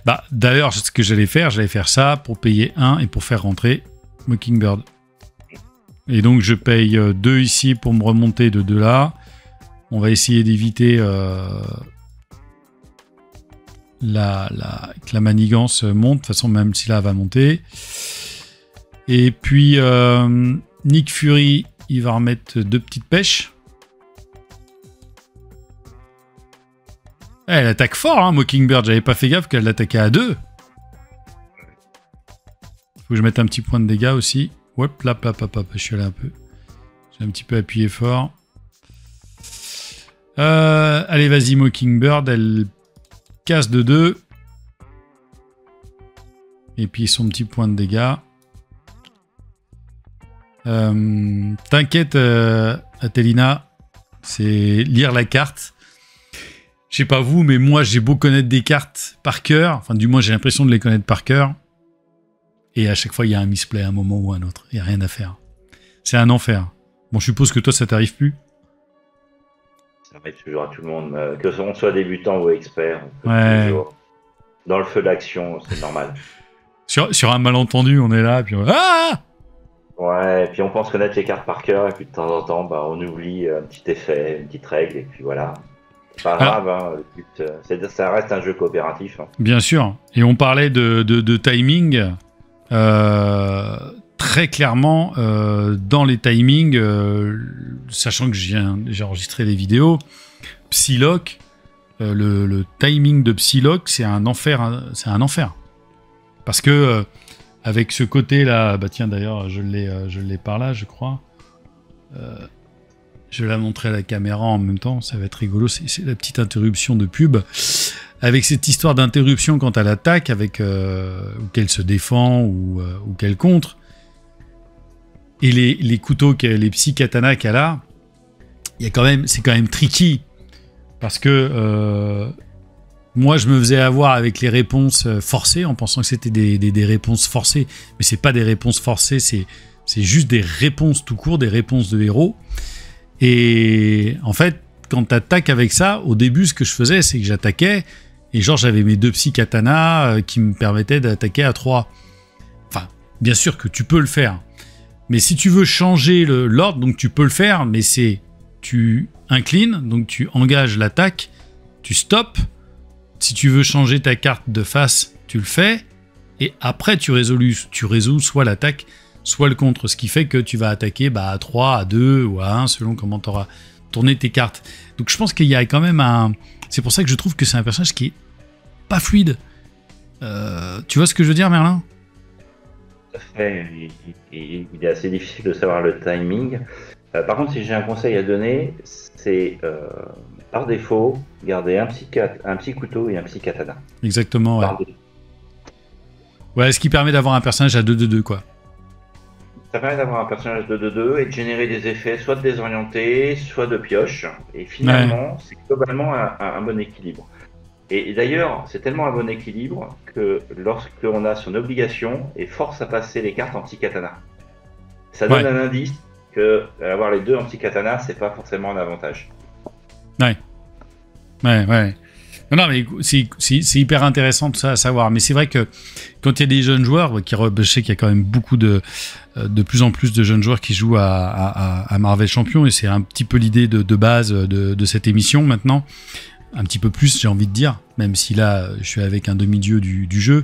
Bah, d'ailleurs, ce que j'allais faire ça pour payer 1 et pour faire rentrer Mockingbird. Et donc, je paye 2 ici pour me remonter de 2 là. On va essayer d'éviter que la manigance monte. De toute façon, même si là, elle va monter. Et puis, Nick Fury, il va remettre 2 petites pêches. Elle attaque fort, hein, Mockingbird. J'avais pas fait gaffe qu'elle l'attaquait à 2. Faut que je mette un petit point de dégâts aussi. Hop, là, je suis allé un peu. J'ai un petit peu appuyé fort. Allez, vas-y, Mockingbird. Elle casse de 2. Et puis son petit point de dégâts. T'inquiète, Atelina. C'est lire la carte. Je sais pas vous, mais moi, j'ai beau connaître des cartes par cœur. Enfin, du moins, j'ai l'impression de les connaître par cœur. Et à chaque fois, il y a un misplay à un moment ou à un autre. Il n'y a rien à faire. C'est un enfer. Bon, je suppose que toi, ça t'arrive plus. Ça arrive toujours à tout le monde. Que l'on soit débutant ou expert. Ouais. Toujours. Dans le feu d'action, c'est normal. Sur un malentendu, on est là, puis ah! Ouais, et puis on pense connaître les cartes par cœur, et puis de temps en temps, bah, on oublie un petit effet, une petite règle, et puis voilà. C'est pas grave, hein, le but, ça reste un jeu coopératif. Hein. Bien sûr. Et on parlait de timing. Très clairement, dans les timings, sachant que j'ai enregistré les vidéos, Psylocke, le timing de Psylocke, c'est un enfer. Hein, c'est un enfer. Parce que avec ce côté-là, bah tiens d'ailleurs, je l'ai par là, je crois. Je vais la montrer à la caméra en même temps, ça va être rigolo. C'est la petite interruption de pub. Avec cette histoire d'interruption quand elle attaque, ou qu'elle se défend, ou qu'elle contre. Et les couteaux, les psy-katanas qu'elle a, c'est quand même tricky. Parce que moi, je me faisais avoir avec les réponses forcées, en pensant que c'était des réponses forcées. Mais c'est pas des réponses forcées, c'est juste des réponses tout court, des réponses de héros. Et en fait, quand tu attaques avec ça, au début, ce que je faisais, c'est que j'attaquais, et genre, j'avais mes 2 psy-katanas qui me permettaient d'attaquer à 3. Enfin, bien sûr que tu peux le faire. Mais si tu veux changer l'ordre, donc tu peux le faire, mais tu inclines, donc tu engages l'attaque, tu stops. Si tu veux changer ta carte de face, tu le fais, et après tu résous soit l'attaque, soit le contre, ce qui fait que tu vas attaquer à 3, à 2 ou à 1, selon comment tu auras tourné tes cartes. Donc je pense qu'il y a quand même un... C'est pour ça que je trouve que c'est un personnage qui est pas fluide. Tu vois ce que je veux dire, Merlin ? Tout à fait. Il est assez difficile de savoir le timing. Par contre, si j'ai un conseil à donner, c'est par défaut, garder un petit couteau et un petit katana. Exactement, ouais. Ouais, ce qui permet d'avoir un personnage à 2-2-2, quoi. Ça permet d'avoir un personnage de 2-2 et de générer des effets soit de désorienté, soit de pioche. Et finalement, c'est globalement un bon équilibre. Et d'ailleurs, c'est tellement un bon équilibre que lorsqu'on a son obligation et force à passer les cartes en petit katana, ça donne un indice que avoir les 2 en petit katana, c'est pas forcément un avantage. Ouais. Non, mais c'est hyper intéressant tout ça à savoir. Mais c'est vrai que quand il y a des jeunes joueurs, je sais qu'il y a quand même beaucoup de plus en plus de jeunes joueurs qui jouent à Marvel Champions, et c'est un petit peu l'idée de base de cette émission maintenant. Un petit peu plus, j'ai envie de dire, même si là, je suis avec un demi-dieu du jeu.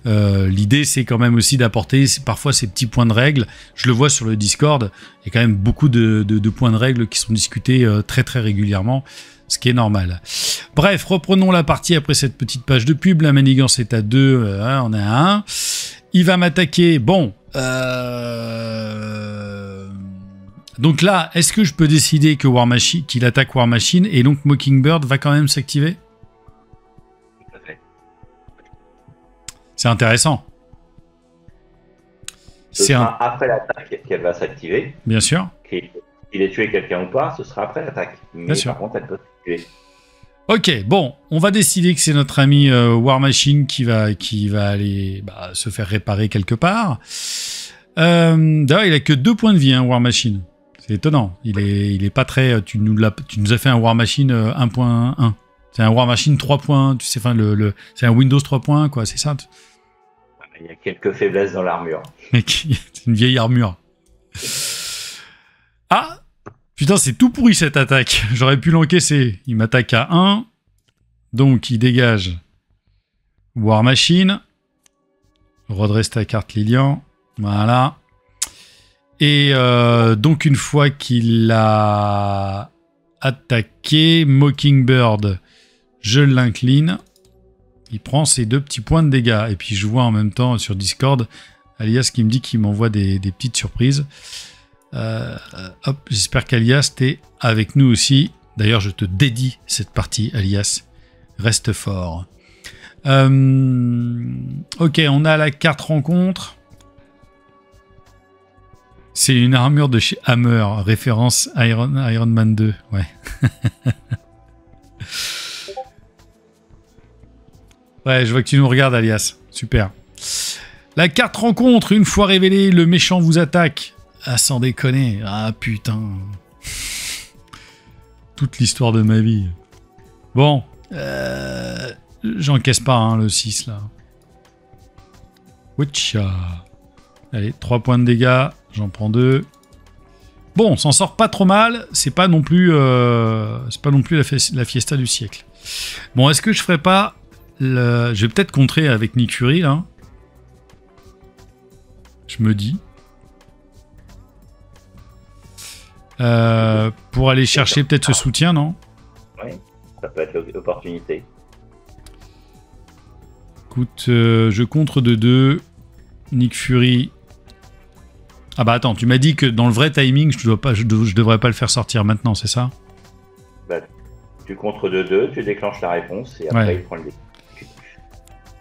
L'idée, c'est quand même aussi d'apporter parfois ces petits points de règle. Je le vois sur le Discord, il y a quand même beaucoup de points de règle qui sont discutés très très régulièrement, ce qui est normal. Bref, reprenons la partie après cette petite page de pub. La manigance est à 2, on est à 1. Il va m'attaquer. Bon, donc là, est-ce que je peux décider que qu'il attaque War Machine et donc Mockingbird va quand même s'activer ? Tout à fait. C'est intéressant. Ce sera après l'attaque qu'elle va s'activer. Bien sûr. Qu'il ait tué quelqu'un ou pas, ce sera après l'attaque. Mais par contre, elle peut s'activer. Ok, bon, on va décider que c'est notre ami War Machine qui va aller se faire réparer quelque part. D'ailleurs, il a que 2 points de vie, hein, War Machine. C'est étonnant. Il est pas très. Tu nous as fait un War Machine 1.1. C'est un War Machine 3 points, tu sais, enfin, c'est un Windows 3 points, quoi, c'est ça. Il y a quelques faiblesses dans l'armure. C'est une vieille armure. Ah! Putain, c'est tout pourri cette attaque. J'aurais pu l'encaisser. Il m'attaque à 1. Donc, il dégage War Machine. Redresse ta carte, Lilian. Voilà. Et donc, une fois qu'il a attaqué, Mockingbird, je l'incline. Il prend ses 2 petits points de dégâts. Et puis, je vois en même temps sur Discord, Alias qui me dit qu'il m'envoie des petites surprises. Hop, j'espère qu'Alias, t'es avec nous aussi. D'ailleurs, je te dédie cette partie, Alias. Reste fort. Ok, on a la carte rencontre. C'est une armure de chez Hammer, référence Iron Man 2. Ouais. Ouais, je vois que tu nous regardes, Alias. Super. La carte rencontre, une fois révélée, le méchant vous attaque. Ah, sans déconner. Ah, putain. Toute l'histoire de ma vie. Bon. J'encaisse pas, hein, le 6, là. Witcha. Allez, 3 points de dégâts. J'en prends 2. Bon, on s'en sort pas trop mal. C'est pas non plus, la fiesta du siècle. Bon, est-ce que je ferais pas... Je vais peut-être contrer avec Nick Fury, là. Je me dis... pour aller chercher peut-être ce soutien, non? Oui, ça peut être l'opportunité. Écoute, je contre de 2. Nick Fury. Ah bah attends, tu m'as dit que dans le vrai timing, je devrais pas le faire sortir maintenant, c'est ça? Bah, tu contres de 2, tu déclenches la réponse et après il prend le dé.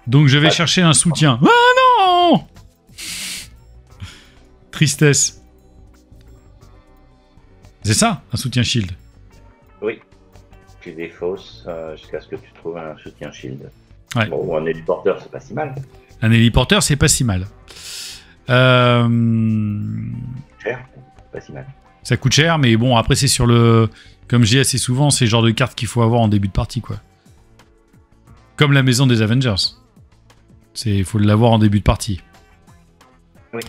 Donc je vais chercher un soutien. Ah non! Tristesse. C'est ça, un soutien shield. Oui. Tu défausses jusqu'à ce que tu trouves un soutien shield. Ouais. Bon, ou un héliporteur, c'est pas si mal. Un héliporteur, c'est pas si mal. Cher, pas si mal. Ça coûte cher, mais bon, après c'est sur le... Comme je dis assez souvent, c'est le genre de carte qu'il faut avoir en début de partie, quoi. Comme la maison des Avengers. Il faut l'avoir en début de partie. Oui.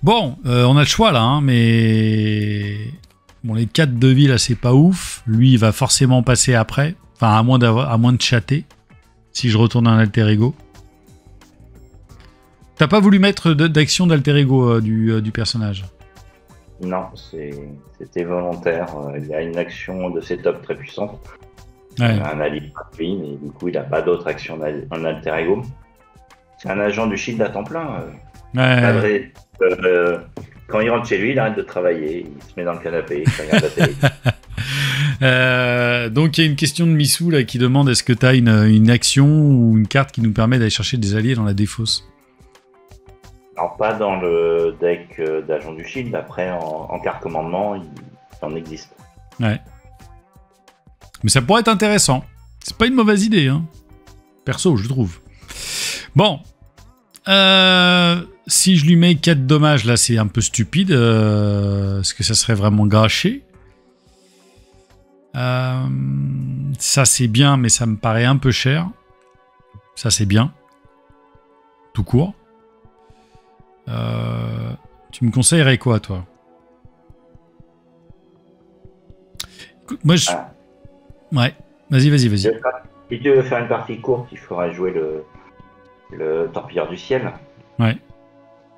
Bon, on a le choix là, hein, mais... Bon, les 4 de vie là, c'est pas ouf. Lui, il va forcément passer après. Enfin, à moins de chatter. Si je retourne un alter ego. T'as pas voulu mettre d'action d'alter ego du personnage? Non, c'était volontaire. Il y a une action de setup très puissante. Ouais. Un allié gratuit, mais du coup, il n'a pas d'autre action en alter ego. C'est un agent du Shield à temps plein. Ouais. Quand il rentre chez lui, il arrête de travailler. Il se met dans le canapé, il regarde la télé. Donc il y a une question de Missou là, qui demande est-ce que tu as une action ou une carte qui nous permet d'aller chercher des alliés dans la défausse? Alors pas dans le deck d'agent du Shield, après en carte commandement, il en existe. Ouais. Mais ça pourrait être intéressant. C'est pas une mauvaise idée, hein. Perso, je trouve. Bon. Si je lui mets 4 dommages, là c'est un peu stupide. Est-ce que ça serait vraiment gâché? Ça c'est bien, mais ça me paraît un peu cher. Ça c'est bien. Tout court. Tu me conseillerais quoi, toi? Écoute, moi je... Ouais, vas-y. Si tu veux faire une partie courte, il faudra jouer le torpilleur du ciel. Ouais.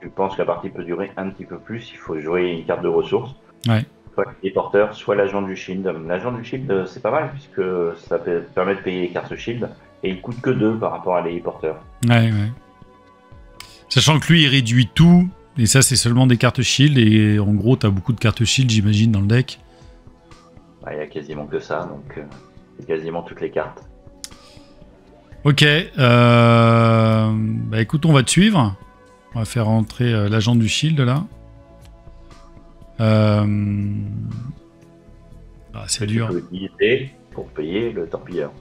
Je pense que la partie peut durer un petit peu plus. Il faut jouer une carte de ressources. Ouais. Soit les porteurs, soit l'agent du Shield. L'agent du Shield, c'est pas mal puisque ça permet de payer les cartes Shield et il coûte que 2 par rapport à les porteurs. Ouais. Sachant que lui, il réduit tout. Et ça, c'est seulement des cartes Shield. Et en gros, t'as beaucoup de cartes Shield, j'imagine, dans le deck. Il y a quasiment que ça, donc c'est quasiment toutes les cartes. Ok. Bah écoute, on va te suivre. On va faire rentrer l'agent du Shield, là. C'est dur. Tu peux utiliser pour payer le torpilleur.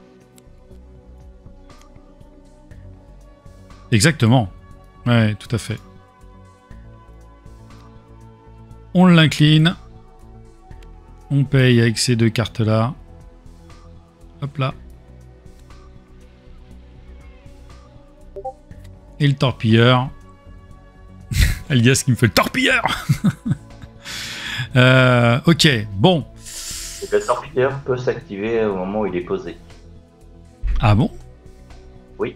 Exactement. Ouais, tout à fait. On l'incline. on paye avec ces deux cartes-là. Hop là. Et le torpilleur. Alias qui me fait le torpilleur. Ok, bon. Et le torpilleur peut s'activer au moment où il est posé. Ah bon? Oui.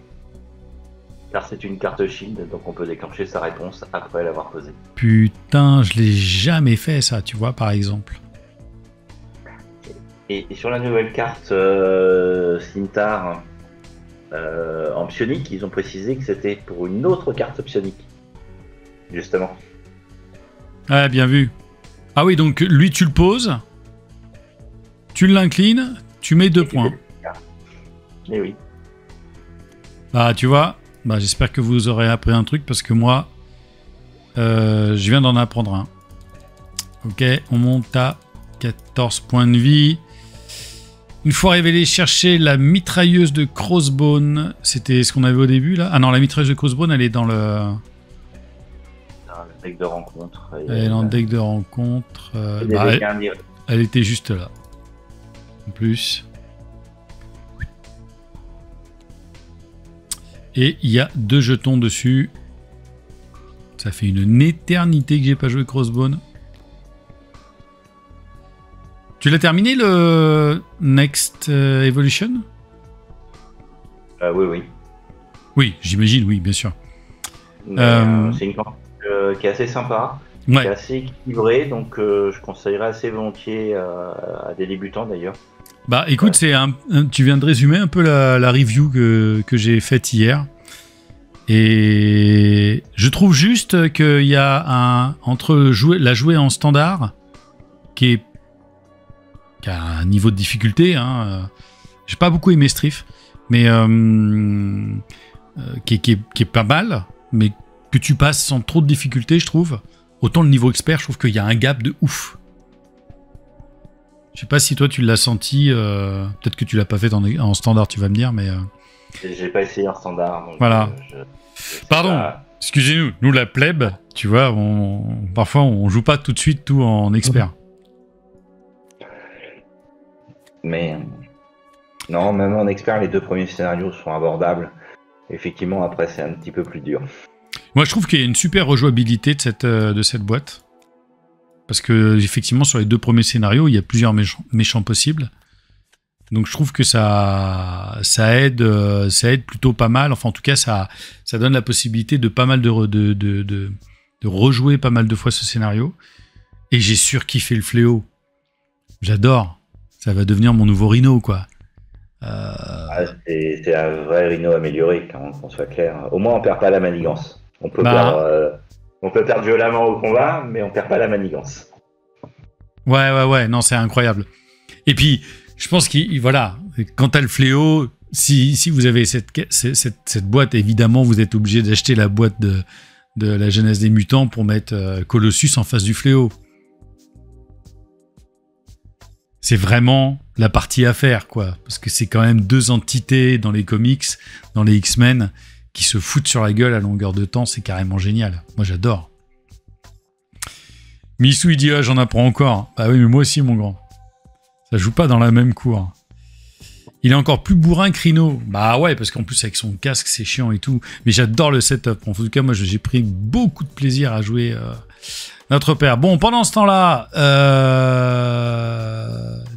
Car c'est une carte shield, donc on peut déclencher sa réponse après l'avoir posée. Putain, je l'ai jamais fait ça, tu vois, par exemple. Et sur la nouvelle carte Cintar en psionique, ils ont précisé que c'était pour une autre carte psionique. Justement. Ouais, bien vu. Ah oui, donc lui, tu le poses, tu l'inclines, tu mets 2 points. Eh oui. Bah, tu vois, bah, j'espère que vous aurez appris un truc parce que moi, je viens d'en apprendre un. Ok, on monte à 14 points de vie. Une fois révélé, chercher la mitrailleuse de Crossbone. C'était ce qu'on avait au début là. Ah non, la mitrailleuse de Crossbone, elle est dans le Deck de rencontre. Elle est dans le deck de rencontre. Elle était juste là. En plus. Et il y a 2 jetons dessus. Ça fait une éternité que j'ai pas joué Crossbone. Tu l'as terminé le Next Evolution? Oui, oui. Oui, j'imagine, oui, bien sûr. C'est une campagne qui est assez sympa, ouais. Qui est assez équilibrée, donc je conseillerais assez volontiers à des débutants d'ailleurs. Bah écoute, ouais. Tu viens de résumer un peu la review que j'ai faite hier. Et je trouve juste qu'il y a entre la jouer en standard, qui a un niveau de difficulté, hein, j'ai pas beaucoup aimé Strif, mais qui est pas mal, mais que tu passes sans trop de difficulté, je trouve. Autant le niveau expert, je trouve qu'il y a un gap de ouf. Je sais pas si toi tu l'as senti, peut-être que tu l'as pas fait en standard, tu vas me dire, mais... J'ai pas essayé en standard. Donc voilà. Pardon, excusez-nous, nous la plèbe, tu vois, parfois on joue pas tout de suite tout en expert. Mais non, même en expert, les 2 premiers scénarios sont abordables. Effectivement, après c'est un petit peu plus dur. Moi je trouve qu'il y a une super rejouabilité de cette boîte. Parce que effectivement sur les 2 premiers scénarios, il y a plusieurs méchants possibles. Donc je trouve que ça aide plutôt pas mal. Enfin en tout cas ça donne la possibilité de pas mal de rejouer pas mal de fois ce scénario. Et j'ai surkiffé le fléau. J'adore. Ça va devenir mon nouveau Rhino quoi. C'est un vrai Rhino amélioré, qu'on soit clair. Au moins on perd pas la manigance. On peut perdre violemment au combat, mais on perd pas la manigance. Ouais, non c'est incroyable. Et puis je pense voilà, quand t'as le fléau, si vous avez cette boîte, évidemment, vous êtes obligé d'acheter la boîte de la Genèse des Mutants pour mettre Colossus en face du fléau. C'est vraiment la partie à faire, quoi. Parce que c'est quand même 2 entités dans les comics, dans les X-Men, qui se foutent sur la gueule à longueur de temps. C'est carrément génial. Moi, j'adore. Missou, il dit, ah, j'en apprends encore. Bah oui, mais moi aussi, mon grand. Ça joue pas dans la même cour. Il est encore plus bourrin que Rhino. Bah ouais, parce qu'en plus avec son casque, c'est chiant et tout. Mais j'adore le setup. En tout cas, moi, j'ai pris beaucoup de plaisir à jouer notre père. Bon, pendant ce temps-là,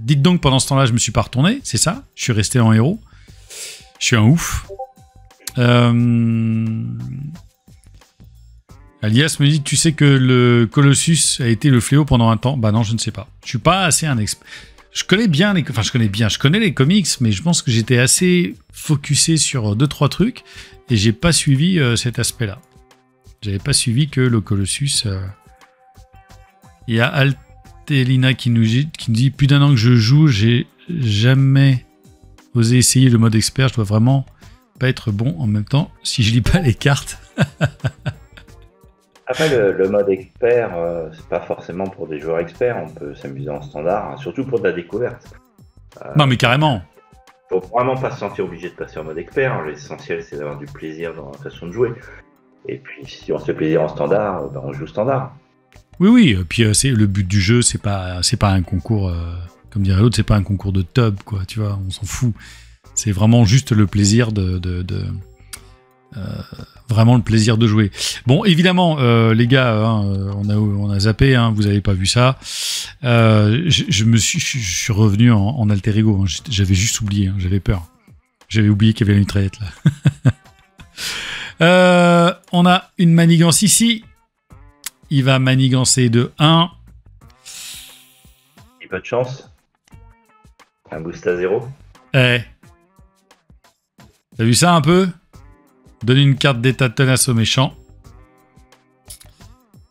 dites donc, pendant ce temps-là, je me suis pas retourné. C'est ça. Je suis resté en héros. Je suis un ouf. Alias me dit, tu sais que le Colossus a été le fléau pendant un temps. Bah non, je ne sais pas. Je suis pas assez un expert. Je connais les comics, mais je pense que j'étais assez focusé sur 2-3 trucs et j'ai pas suivi cet aspect-là. J'avais pas suivi que le Colossus. Il y a Altelina qui nous dit plus d'1 an que je joue, j'ai jamais osé essayer le mode expert. Je dois vraiment pas être bon en même temps si je lis pas les cartes. Après, le mode expert, c'est pas forcément pour des joueurs experts. On peut s'amuser en standard, hein, surtout pour de la découverte. Non, mais carrément. Faut vraiment pas se sentir obligé de passer en mode expert. L'essentiel, c'est d'avoir du plaisir dans la façon de jouer. Et puis, si on se fait plaisir en standard, on joue standard. Oui, puis c'est le but du jeu, c'est pas un concours, comme dirait l'autre, c'est pas un concours de tub, quoi, tu vois, on s'en fout. C'est vraiment juste le plaisir vraiment le plaisir de jouer. Bon, évidemment, les gars, on a zappé, vous avez pas vu ça. Je suis revenu en alter ego. J'avais juste oublié, j'avais peur. J'avais oublié qu'il y avait une mitraillette là. On a une manigance ici. Il va manigancer de 1. Et pas de chance. Un boost à 0. T'as vu ça un peu? Donner une carte d'état de tenace au méchant.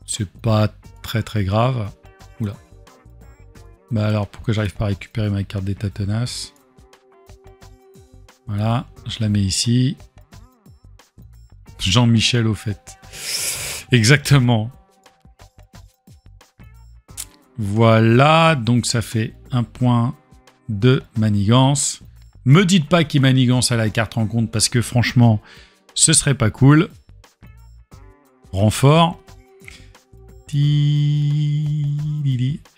C'est pas très très grave. Oula. Bah alors pourquoi j'arrive pas à récupérer ma carte d'état de tenace? Voilà, je la mets ici. Jean-Michel au fait. Exactement. Voilà, donc ça fait un point de manigance. Me dites pas qu'il manigance à la carte rencontre parce que franchement, ce serait pas cool. Renfort. Et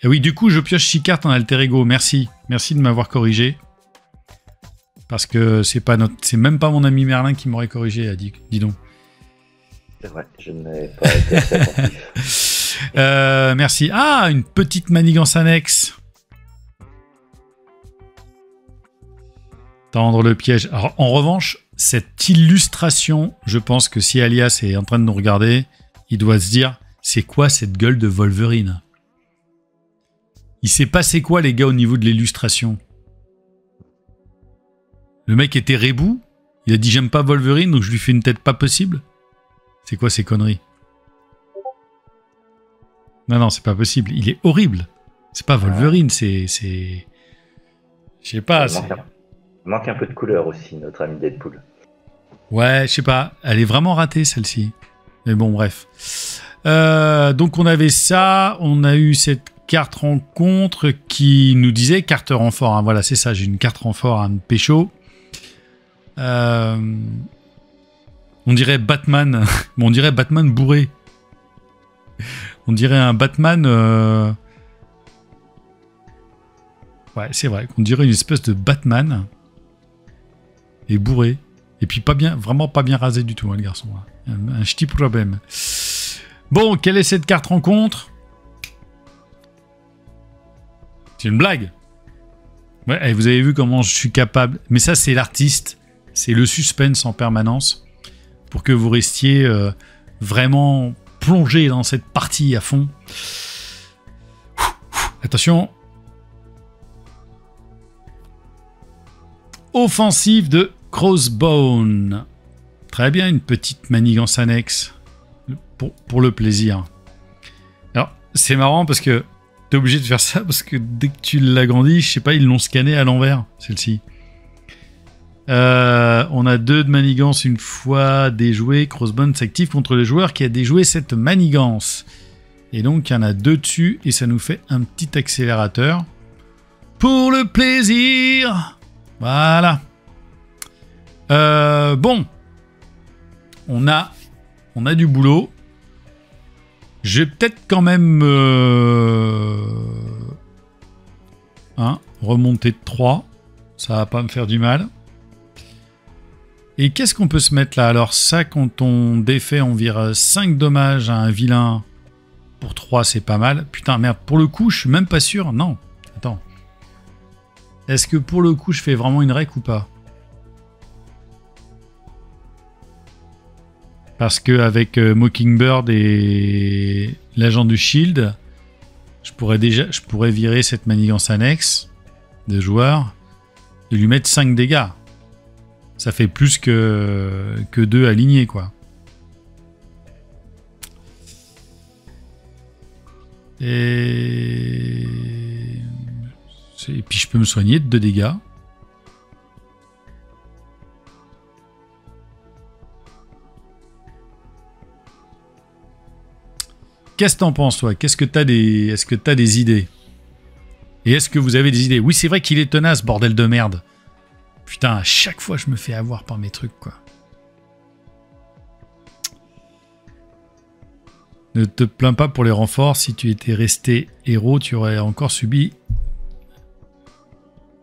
oui, du coup, je pioche 6 cartes en alter ego. Merci. Merci de m'avoir corrigé. Parce que c'est même pas mon ami Merlin qui m'aurait corrigé, dis donc. C'est vrai, je n'ai pas été assez attentif. Merci. Ah, une petite manigance annexe. Tendre le piège. Alors, en revanche, cette illustration, je pense que si Alias est en train de nous regarder, il doit se dire, c'est quoi cette gueule de Wolverine? Il s'est passé quoi, les gars, au niveau de l'illustration? Le mec était rebou. Il a dit, j'aime pas Wolverine, donc je lui fais une tête pas possible. C'est quoi ces conneries? Non, c'est pas possible. Il est horrible. C'est pas Wolverine, c'est... Je sais pas. Il manque un peu de couleur aussi, notre ami Deadpool. Ouais, je sais pas. Elle est vraiment ratée, celle-ci. Mais bon, bref. Donc, on avait ça. On a eu cette carte rencontre qui nous disait carte renfort. Voilà, c'est ça. J'ai une carte renfort à me pécho. On dirait Batman. Bon, on dirait Batman bourré. On dirait un Batman... Ouais, c'est vrai qu'on dirait une espèce de Batman et bourré. Et puis vraiment pas bien rasé du tout, le garçon. Un petit problème. Bon, quelle est cette carte rencontre? C'est une blague. Ouais, et vous avez vu comment je suis capable. Mais ça, c'est l'artiste. C'est le suspense en permanence. Pour que vous restiez vraiment plongé dans cette partie à fond. Attention. Offensive de Crossbone. Très bien, une petite manigance annexe. Pour le plaisir. Alors, c'est marrant parce que t'es obligé de faire ça parce que dès que tu l'agrandis, je sais pas, ils l'ont scanné à l'envers, celle-ci. On a 2 de manigance une fois déjoué. Crossbone s'active contre le joueur qui a déjoué cette manigance. Et donc, il y en a 2 dessus et ça nous fait un petit accélérateur. Pour le plaisir. Voilà. Bon. On a du boulot. Je vais peut-être quand même remonter de 3. Ça va pas me faire du mal. Et qu'est-ce qu'on peut se mettre là? Alors ça, quand on défait, on vire 5 dommages à un vilain. Pour 3, c'est pas mal. Putain, merde, pour le coup, je suis même pas sûr. Non, attends. Est-ce que pour le coup, je fais vraiment une rec ou pas? Parce qu'avec Mockingbird et l'agent du Shield, je pourrais virer cette manigance annexe de joueur et lui mettre 5 dégâts. Ça fait plus que 2 alignés, quoi. Et puis je peux me soigner de 2 dégâts. Qu'est-ce que t'en penses, toi? Est-ce que t'as des idées? Et est-ce que vous avez des idées? Oui, c'est vrai qu'il est tenace, bordel de merde. Putain, à chaque fois, je me fais avoir par mes trucs, quoi. Ne te plains pas pour les renforts. Si tu étais resté héros, tu aurais encore subi.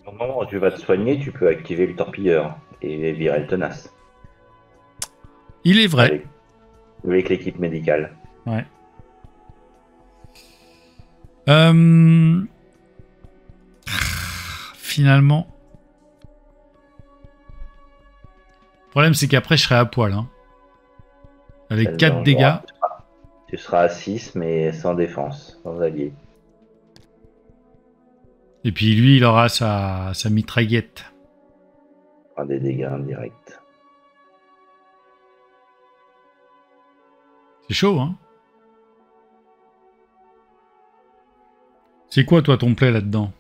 Au moment où tu vas te soigner, tu peux activer le torpilleur et virer le tenace. Il est vrai. Avec l'équipe médicale. Ouais. Finalement. Le problème, c'est qu'après, je serai à poil. Hein. Avec 4 dégâts. Tu seras à 6, mais sans défense, sans allié. Et puis lui, il aura sa mitraillette. Des dégâts indirects. C'est chaud, hein? C'est quoi, toi, ton play là-dedans?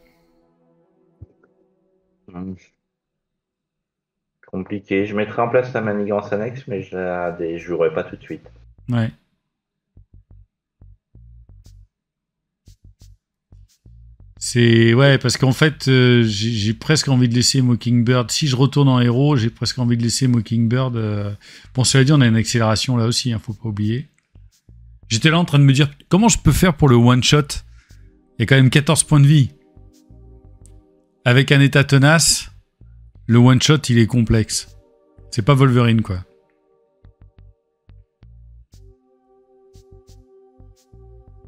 Compliqué. Je mettrai en place la manigance annexe, mais je ne jouerai pas tout de suite. Ouais. Ouais, parce qu'en fait, j'ai presque envie de laisser Mockingbird. Si je retourne en héros, j'ai presque envie de laisser Mockingbird. Bon, cela dit, on a une accélération là aussi, hein, faut pas oublier. J'étais là en train de me dire comment je peux faire pour le one-shot. Il y a quand même 14 points de vie. Avec un état tenace, le one-shot, il est complexe. C'est pas Wolverine, quoi.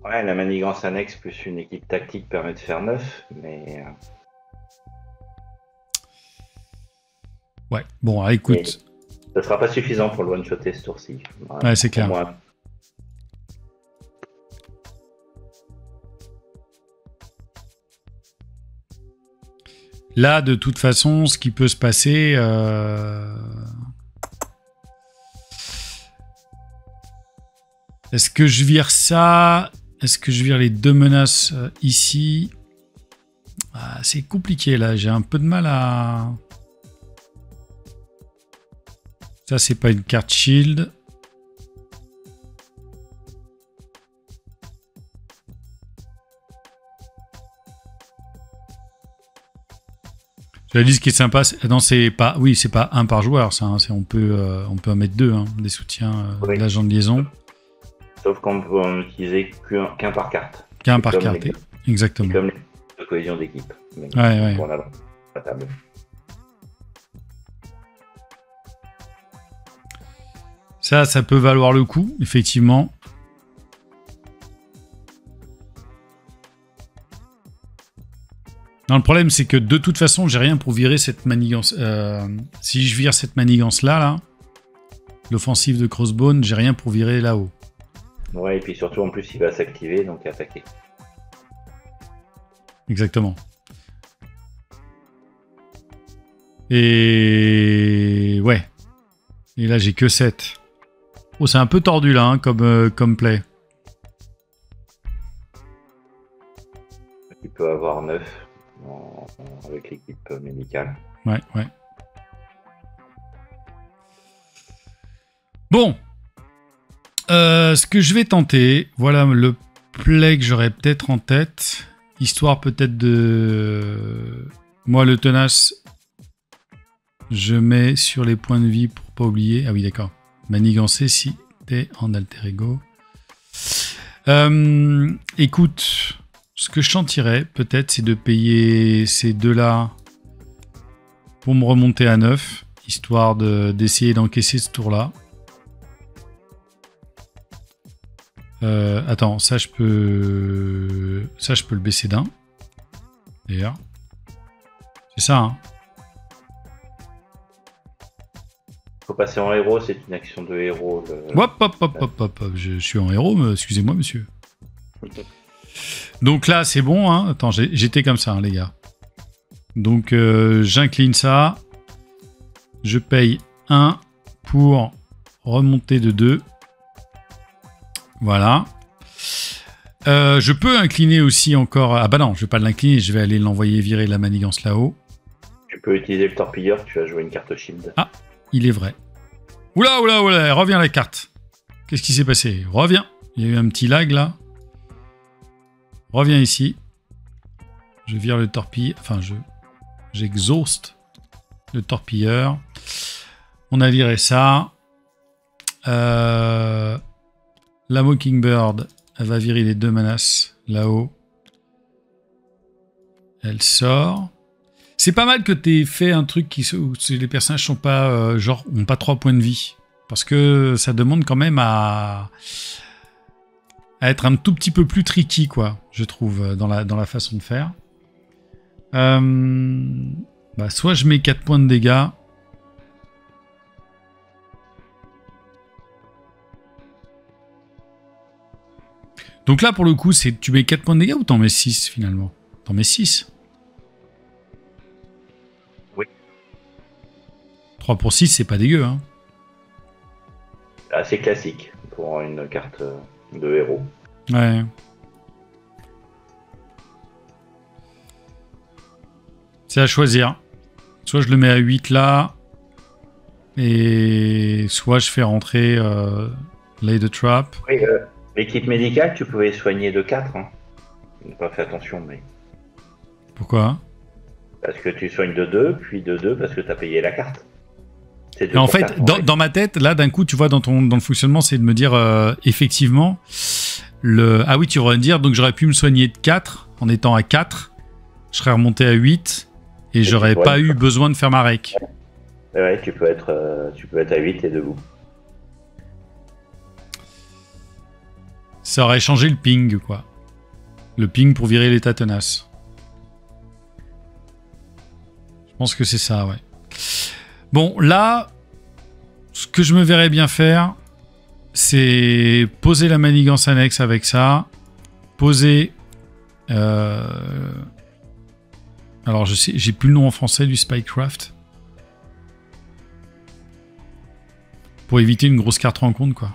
Ouais, la manigance annexe plus une équipe tactique permet de faire 9, mais... Ouais, bon, écoute... Ça sera pas suffisant pour le one-shotter ce tour-ci. Ouais, c'est clair. Moi. Là, de toute façon, ce qui peut se passer... Est-ce que je vire ça? Est-ce que je vire les 2 menaces ici? C'est compliqué, là. J'ai un peu de mal à... Ça, c'est pas une carte shield. Je la dis, ce qui est sympa, non, c'est pas, oui, c'est pas un par joueur, ça. Hein, on peut en mettre 2, hein, des soutiens Oui. d'agents de liaison. Sauf qu'on peut en utiliser qu'un par carte. Qu'un par carte, exactement. C'est comme les de cohésion d'équipe. Ouais. Pour la table. Ça peut valoir le coup, effectivement. Non, le problème, c'est que de toute façon, j'ai rien pour virer cette manigance. Si je vire cette manigance-là, l'offensive de Crossbone, j'ai rien pour virer là-haut. Ouais, et puis surtout, en plus, il va s'activer, donc attaquer. Exactement. Et... ouais. Et là, j'ai que 7. Oh, c'est un peu tordu, là, hein, comme play. Il peut avoir 9 avec l'équipe médicale. Ouais. Bon. Ce que je vais tenter, voilà le play que j'aurais peut-être en tête, histoire peut-être de... Moi, le tenace, je mets sur les points de vie pour pas oublier. Ah oui, d'accord. Manigancer si t'es en alter ego. Écoute, ce que je sentirais peut-être, c'est de payer ces deux-là pour me remonter à 9, histoire d'essayer d'encaisser ce tour-là. Attends, ça je peux le baisser d'un. D'ailleurs. C'est ça, hein. Faut passer en héros, c'est une action de héros. Hop. Je suis en héros, mais excusez-moi, monsieur. Donc là, c'est bon, hein. Attends, j'étais comme ça, hein, les gars. Donc, j'incline ça. Je paye 1 pour remonter de 2. Voilà. Je peux incliner aussi encore... Ah bah non, je vais pas l'incliner, je vais aller l'envoyer virer la manigance là-haut. Tu peux utiliser le torpilleur, tu vas jouer une carte shield. Ah, il est vrai. Oula, reviens la carte. Qu'est-ce qui s'est passé? Reviens. Il y a eu un petit lag là. Reviens ici. Je vire le torpille... Enfin, j'exhauste le torpilleur. On a viré ça. Là, La Mockingbird, elle va virer les 2 menaces là-haut. Elle sort. C'est pas mal que t'aies fait un truc où les personnages sont pas, ont pas 3 points de vie. Parce que ça demande quand même à être un tout petit peu plus tricky, quoi, je trouve, dans la façon de faire. Soit je mets 4 points de dégâts. Donc là, pour le coup, tu mets 4 points de dégâts ou t'en mets 6 finalement? T'en mets 6. Oui. 3 pour 6, c'est pas dégueu, hein. Assez classique pour une carte de héros. Ouais. C'est à choisir. Soit je le mets à 8 là, et soit je fais rentrer Lay the Trap. Oui, l'équipe médicale, tu pouvais soigner de 4. Hein. Je n'ai pas fait attention, mais... Pourquoi? Parce que tu soignes de 2, puis de 2 parce que tu as payé la carte. Et en fait, dans ma tête, là, d'un coup, tu vois, dans le fonctionnement, c'est de me dire, effectivement, ah oui, tu aurais dire, donc j'aurais pu me soigner de 4, en étant à 4, je serais remonté à 8, et j'aurais pas eu besoin de faire ma rec. Ouais, tu peux être à 8 et debout. Ça aurait changé le ping, quoi. Le ping pour virer l'état tenace. Je pense que c'est ça, ouais. Bon, là, ce que je me verrais bien faire, c'est poser la manigance annexe avec ça. Poser... Alors, je sais, j'ai plus le nom en français du Spycraft. Pour éviter une grosse carte rencontre, quoi.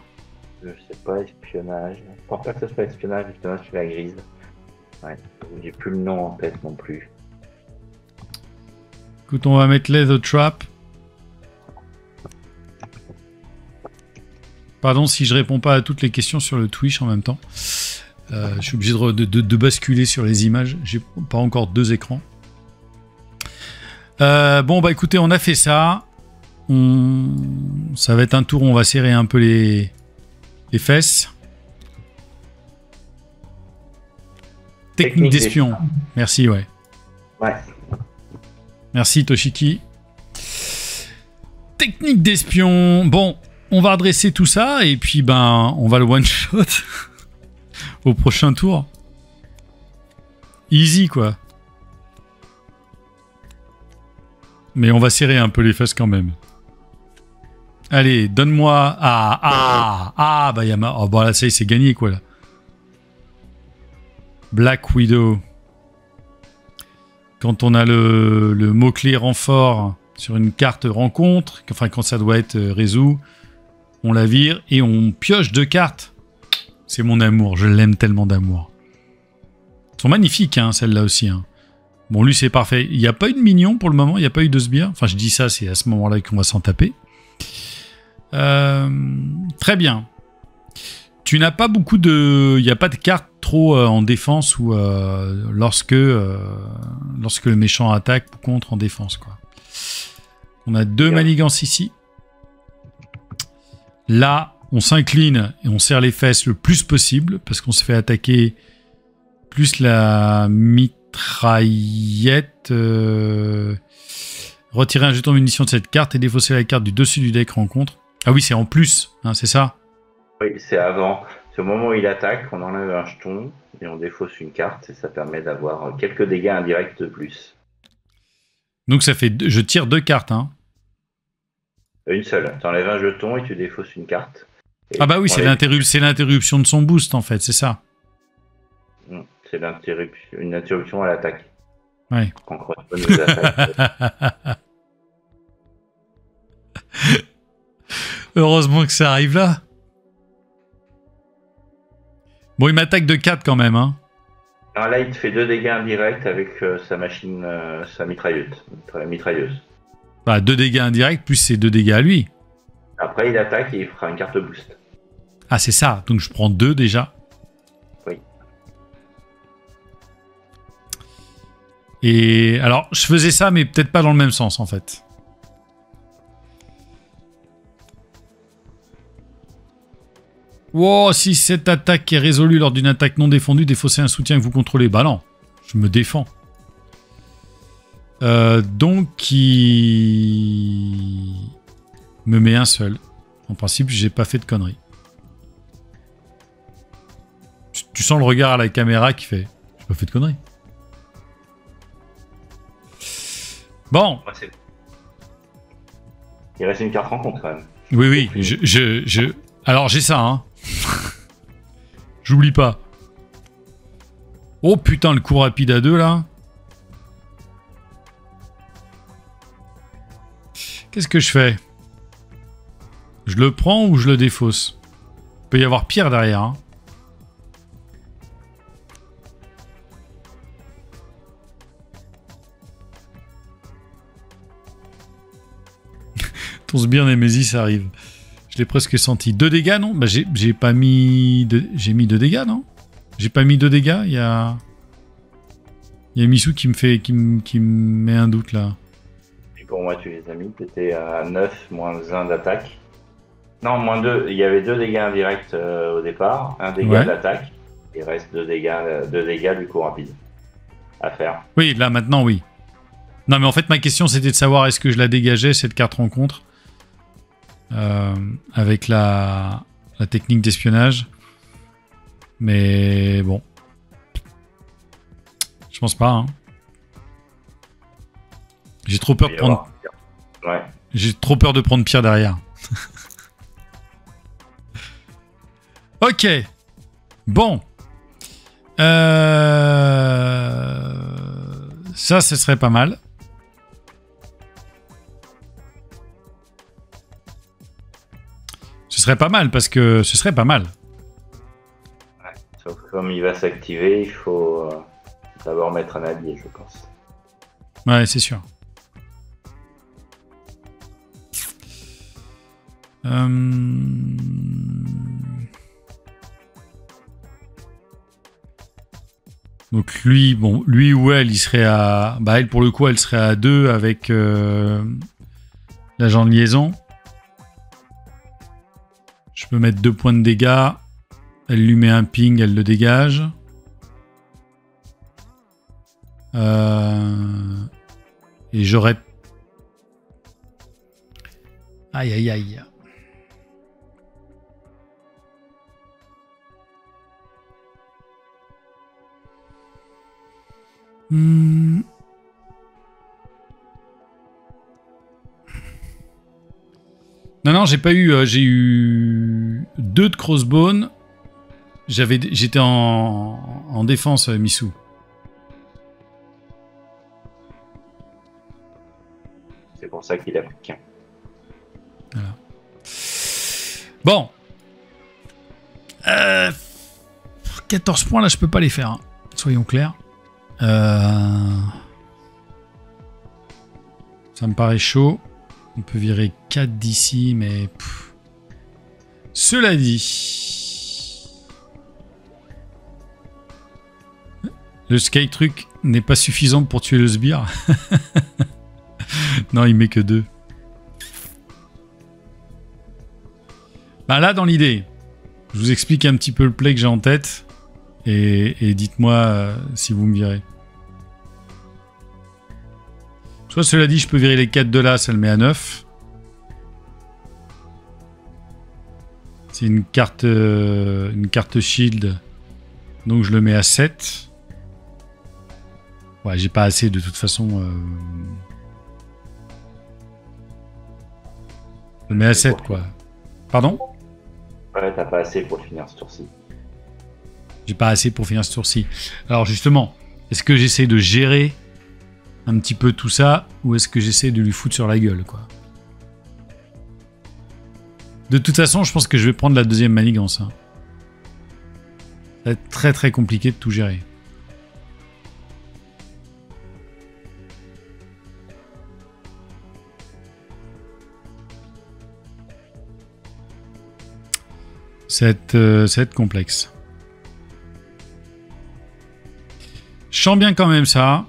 Je sais pas, espionnage. Je pense pas que ce soit espionnage c'est la grise. Ouais, j'ai plus le nom en tête non plus. Écoute, on va mettre Lay the Trap. Pardon si je réponds pas à toutes les questions sur le Twitch en même temps. Je suis obligé de basculer sur les images. J'ai pas encore 2 écrans. Bon, bah écoutez, on a fait ça. Ça va être un tour où on va serrer un peu les fesses. Technique d'espion. Merci, ouais. Ouais. Merci, Toshiki. Technique d'espion. Bon, on va redresser tout ça et puis ben, on va le one-shot au prochain tour. Easy, quoi. Mais on va serrer un peu les fesses quand même. Allez, donne-moi... bah Yama... Oh, bah là, ça y est, c'est gagné, quoi, là. Black Widow. Quand on a le mot-clé renfort sur une carte rencontre, enfin, quand ça doit être résolu, on la vire et on pioche 2 cartes. C'est mon amour, je l'aime tellement d'amour. Elles sont magnifiques, hein, celles-là aussi, hein. Bon, lui, c'est parfait. Il n'y a pas eu de mignon pour le moment, il n'y a pas eu de sbire. Enfin, je dis ça, c'est à ce moment-là qu'on va s'en taper. Très bien. Tu n'as pas beaucoup de... Il n'y a pas de carte trop en défense ou lorsque le méchant attaque ou contre en défense, quoi. On a 2 manigances ici. Là, on s'incline et on serre les fesses le plus possible parce qu'on se fait attaquer plus la mitraillette. Retirer un jeton de munition de cette carte et défausser la carte du dessus du deck rencontre. Ah oui, c'est en plus, hein, c'est ça? Oui, c'est avant. C'est au moment où il attaque, on enlève un jeton et on défausse une carte et ça permet d'avoir quelques dégâts indirects de plus. Donc ça fait... Je tire 2 cartes, hein. Une seule. Tu enlèves un jeton et tu défausses une carte. Ah bah oui, c'est l'interruption de son boost, en fait, c'est ça. C'est une interruption à l'attaque. Ouais. On correspond aux attaques. Heureusement que ça arrive là. Bon, il m'attaque de 4 quand même, hein. Alors là, il te fait 2 dégâts indirects avec sa machine, sa mitrailleuse. Bah, 2 dégâts indirects plus ses 2 dégâts à lui. Après, il attaque et il fera une carte boost. Ah, c'est ça. Donc, je prends 2 déjà. Oui. Et alors, je faisais ça, mais peut-être pas dans le même sens, en fait. Wow, si cette attaque est résolue lors d'une attaque non défendue, défaussez un soutien que vous contrôlez. Bah non, je me défends. Donc, il me met un seul. En principe, j'ai pas fait de conneries. Tu sens le regard à la caméra qui fait « J'ai pas fait de conneries ». Bon. Ouais, il reste une carte rencontre quand même. Oui, alors j'ai ça, hein. J'oublie pas. Oh putain, le coup rapide à 2 là. Qu'est-ce que je fais? Je le prends ou je le défausse? Il peut y avoir pire derrière, hein. Ton sbire Némésis arrive. Je l'ai presque senti. 2 dégâts, non? Bah j'ai pas mis... J'ai mis 2 dégâts, non? J'ai pas mis 2 dégâts, il y a Missou qui me fait... qui me met un doute, là. Et pour moi, tu les as mis. T'étais à 9, moins 1 d'attaque. Non, moins 2. Il y avait 2 dégâts indirects au départ. 1 dégât d'attaque. Il reste 2 dégâts du coup rapide. À faire. Oui, là, maintenant, oui. Non, mais en fait, ma question, c'était de savoir est-ce que je la dégageais, cette carte rencontre, avec la technique d'espionnage. Mais bon. Je pense pas, hein. J'ai trop peur de prendre... Ouais. J'ai trop peur de prendre pire derrière. Ok. Bon. Ça, ce serait pas mal. Ce serait pas mal parce que ce serait pas mal. Ouais, sauf que comme il va s'activer, il faut d'abord mettre un allié, je pense. Ouais, c'est sûr. Donc lui, bon, lui ou elle, il serait à... Bah elle, pour le coup, elle serait à 2 avec l'agent de liaison. Je peux mettre 2 points de dégâts. Elle lui met un ping, elle le dégage. Et j'aurais... Aïe, aïe, aïe. Non, non, j'ai pas eu... j'ai eu 2 de crossbone. J'étais en défense, Missou. C'est pour ça qu'il a pris qu'un. Voilà. Bon. 14 points, là, je peux pas les faire. Hein. Soyons clairs. Ça me paraît chaud. On peut virer 4 d'ici, mais... Cela dit... Le Sky Truc n'est pas suffisant pour tuer le sbire. Non, il met que 2. Bah là, dans l'idée, je vous explique un petit peu le play que j'ai en tête. Et dites-moi si vous me virez. Soit cela dit, je peux virer les 4 de là, ça le met à 9. C'est une carte shield. Donc je le mets à 7. Ouais, j'ai pas assez de toute façon. Je le mets à 7 quoi. Pardon ? Ouais, t'as pas assez pour finir ce tour-ci. J'ai pas assez pour finir ce tour-ci. Alors justement, est-ce que j'essaie de gérer un petit peu tout ça ou est-ce que j'essaie de lui foutre sur la gueule quoi ? De toute façon, je pense que je vais prendre la deuxième manigance. Hein. Ça va être très très compliqué de tout gérer. Ça va être complexe. Je sens bien quand même ça.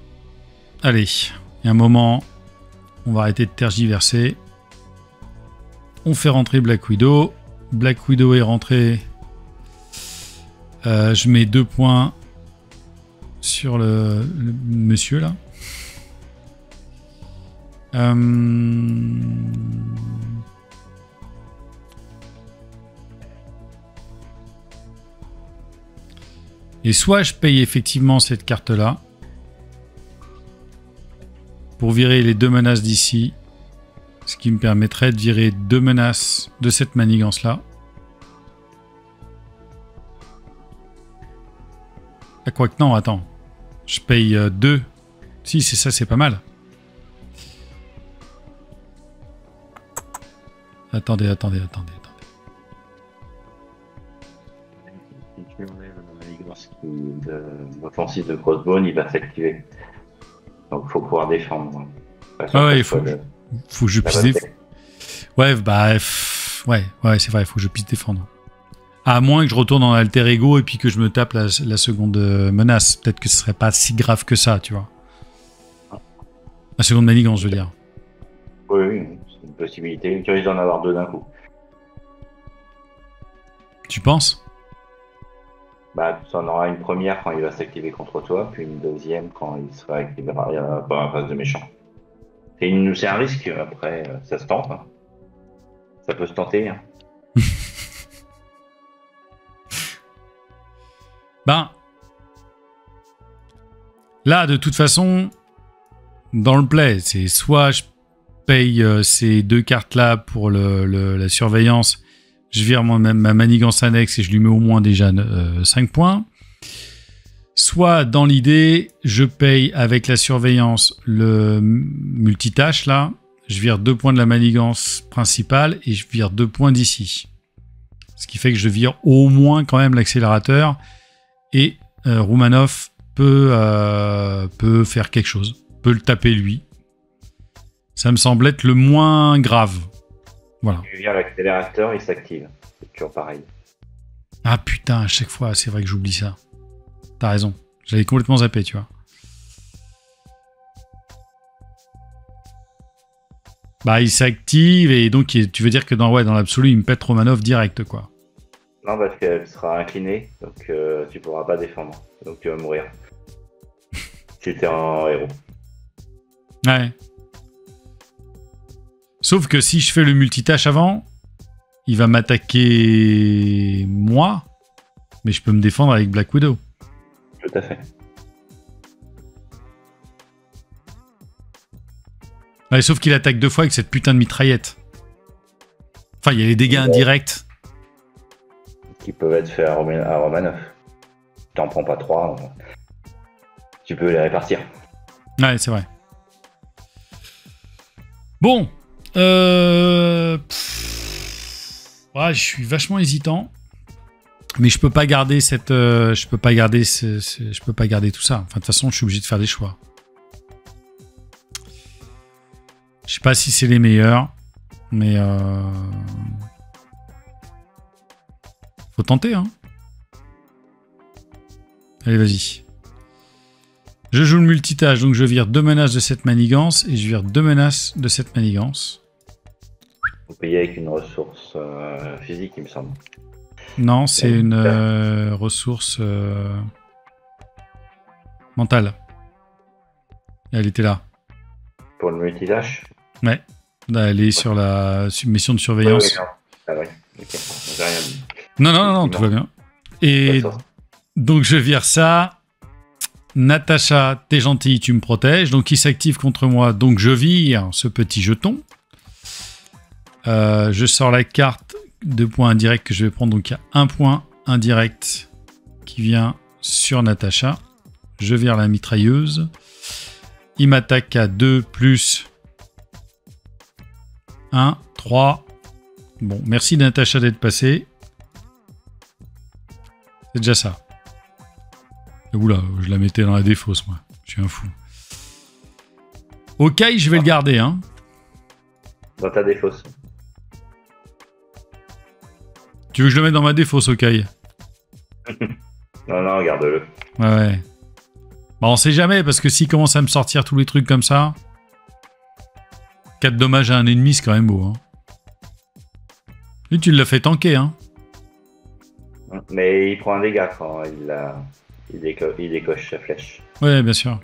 Allez, il y a un moment, on va arrêter de tergiverser. On fait rentrer Black Widow. Black Widow est rentrée Je mets 2 points sur le monsieur là. Et soit je paye effectivement cette carte là pour virer les 2 menaces d'ici, ce qui me permettrait de virer 2 menaces de cette manigance là. Ah, quoique non, attends. Je paye 2. Si, c'est ça, c'est pas mal. Attendez. Si tu enlèves la manigance de l'offensive de Crossbone, il va s'activer. Donc il faut pouvoir défendre. Ah ouais, il faut que je puisse défendre. Ouais, bah... Ouais, c'est vrai, il faut que je puisse défendre. À moins que je retourne en alter ego et puis que je me tape la seconde menace. Peut-être que ce serait pas si grave que ça, tu vois. La seconde manigance, je veux dire. Oui, c'est une possibilité. Tu risques d'en avoir 2 d'un coup. Tu penses? Bah, tu en auras une première quand il va s'activer contre toi, puis une deuxième quand il sera activé en face de méchant. C'est un risque, après, ça se tente. Hein. Ça peut se tenter. Hein. Ben, là, de toute façon, dans le play, c'est soit je paye ces 2 cartes-là pour la surveillance, je vire moi-même ma manigance annexe et je lui mets au moins déjà 5 points. Soit, dans l'idée, je paye avec la surveillance le multitâche, là, je vire 2 points de la manigance principale et je vire 2 points d'ici. Ce qui fait que je vire au moins quand même l'accélérateur. Et Romanov peut faire quelque chose, peut le taper lui. Ça me semble être le moins grave. Voilà. Tu vires l'accélérateur, il s'active. C'est toujours pareil. Ah putain, à chaque fois, c'est vrai que j'oublie ça. T'as raison, j'avais complètement zappé, tu vois. Bah, il s'active et donc tu veux dire que dans l'absolu, il me pète Romanov direct, quoi. Non, parce qu'elle sera inclinée, donc tu pourras pas défendre. Donc tu vas mourir. Si t'es un héros. Ouais. Sauf que si je fais le multitâche avant, il va m'attaquer moi, mais je peux me défendre avec Black Widow. Tout à fait. Ouais, sauf qu'il attaque 2 fois avec cette putain de mitraillette. Enfin, il y a les dégâts indirects. Qui peuvent être faits à Romanov. T'en prends pas 3, tu peux les répartir. Ouais, c'est vrai. Bon. Ouais, je suis vachement hésitant. Mais je peux pas garder cette... je peux pas garder tout ça. Enfin, de toute façon, je suis obligé de faire des choix. Je sais pas si c'est les meilleurs. Mais... faut tenter, hein. Allez, vas-y. Je joue le multitâche, donc je vire 2 menaces de cette manigance et je vire 2 menaces de cette manigance. Faut payer avec une ressource physique, il me semble. Non, c'est une ressource mentale. Elle était là. Pour le multitâche. Ouais. Elle est sur la mission de surveillance. Oui, ah oui, ok. J'ai rien dit. Non, tout va bien. Et donc je vire ça. Natacha, t'es gentille, tu me protèges. Donc il s'active contre moi. Donc je vire ce petit jeton. Je sors la carte de points indirects que je vais prendre. Donc il y a un point indirect qui vient sur Natacha. Je vire la mitrailleuse. Il m'attaque à 2 plus 1, 3. Bon, merci Natacha d'être passée. C'est déjà ça. Oula, je la mettais dans la défausse, moi. Je suis un fou. Ok, je vais le garder, hein. Dans ta défausse. Tu veux que je le mette dans ma défausse, ok? Non, garde-le. Ouais. Bah, on sait jamais, parce que s'il commence à me sortir tous les trucs comme ça... 4 dommages à un ennemi, c'est quand même beau, hein. Lui, tu l'as fait tanker, hein. Mais il prend un dégât quand il décoche sa flèche. Ouais, bien sûr.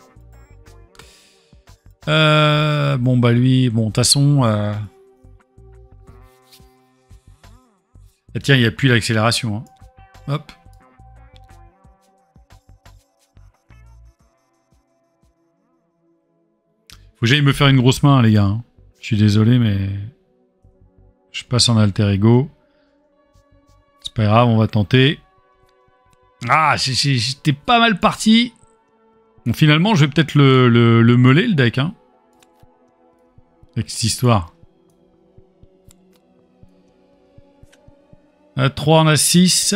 Bon, bah lui, bon, de toute façon... Ah, tiens, il n'y a plus l'accélération. Hein. Hop. Faut que j'aille me faire une grosse main, les gars. Hein. Je suis désolé, mais... Je passe en alter ego. C'est pas grave, on va tenter. Ah, j'étais pas mal parti. Bon, finalement, je vais peut-être le meuler, le deck. Hein. Avec cette histoire. À 3, on a 6.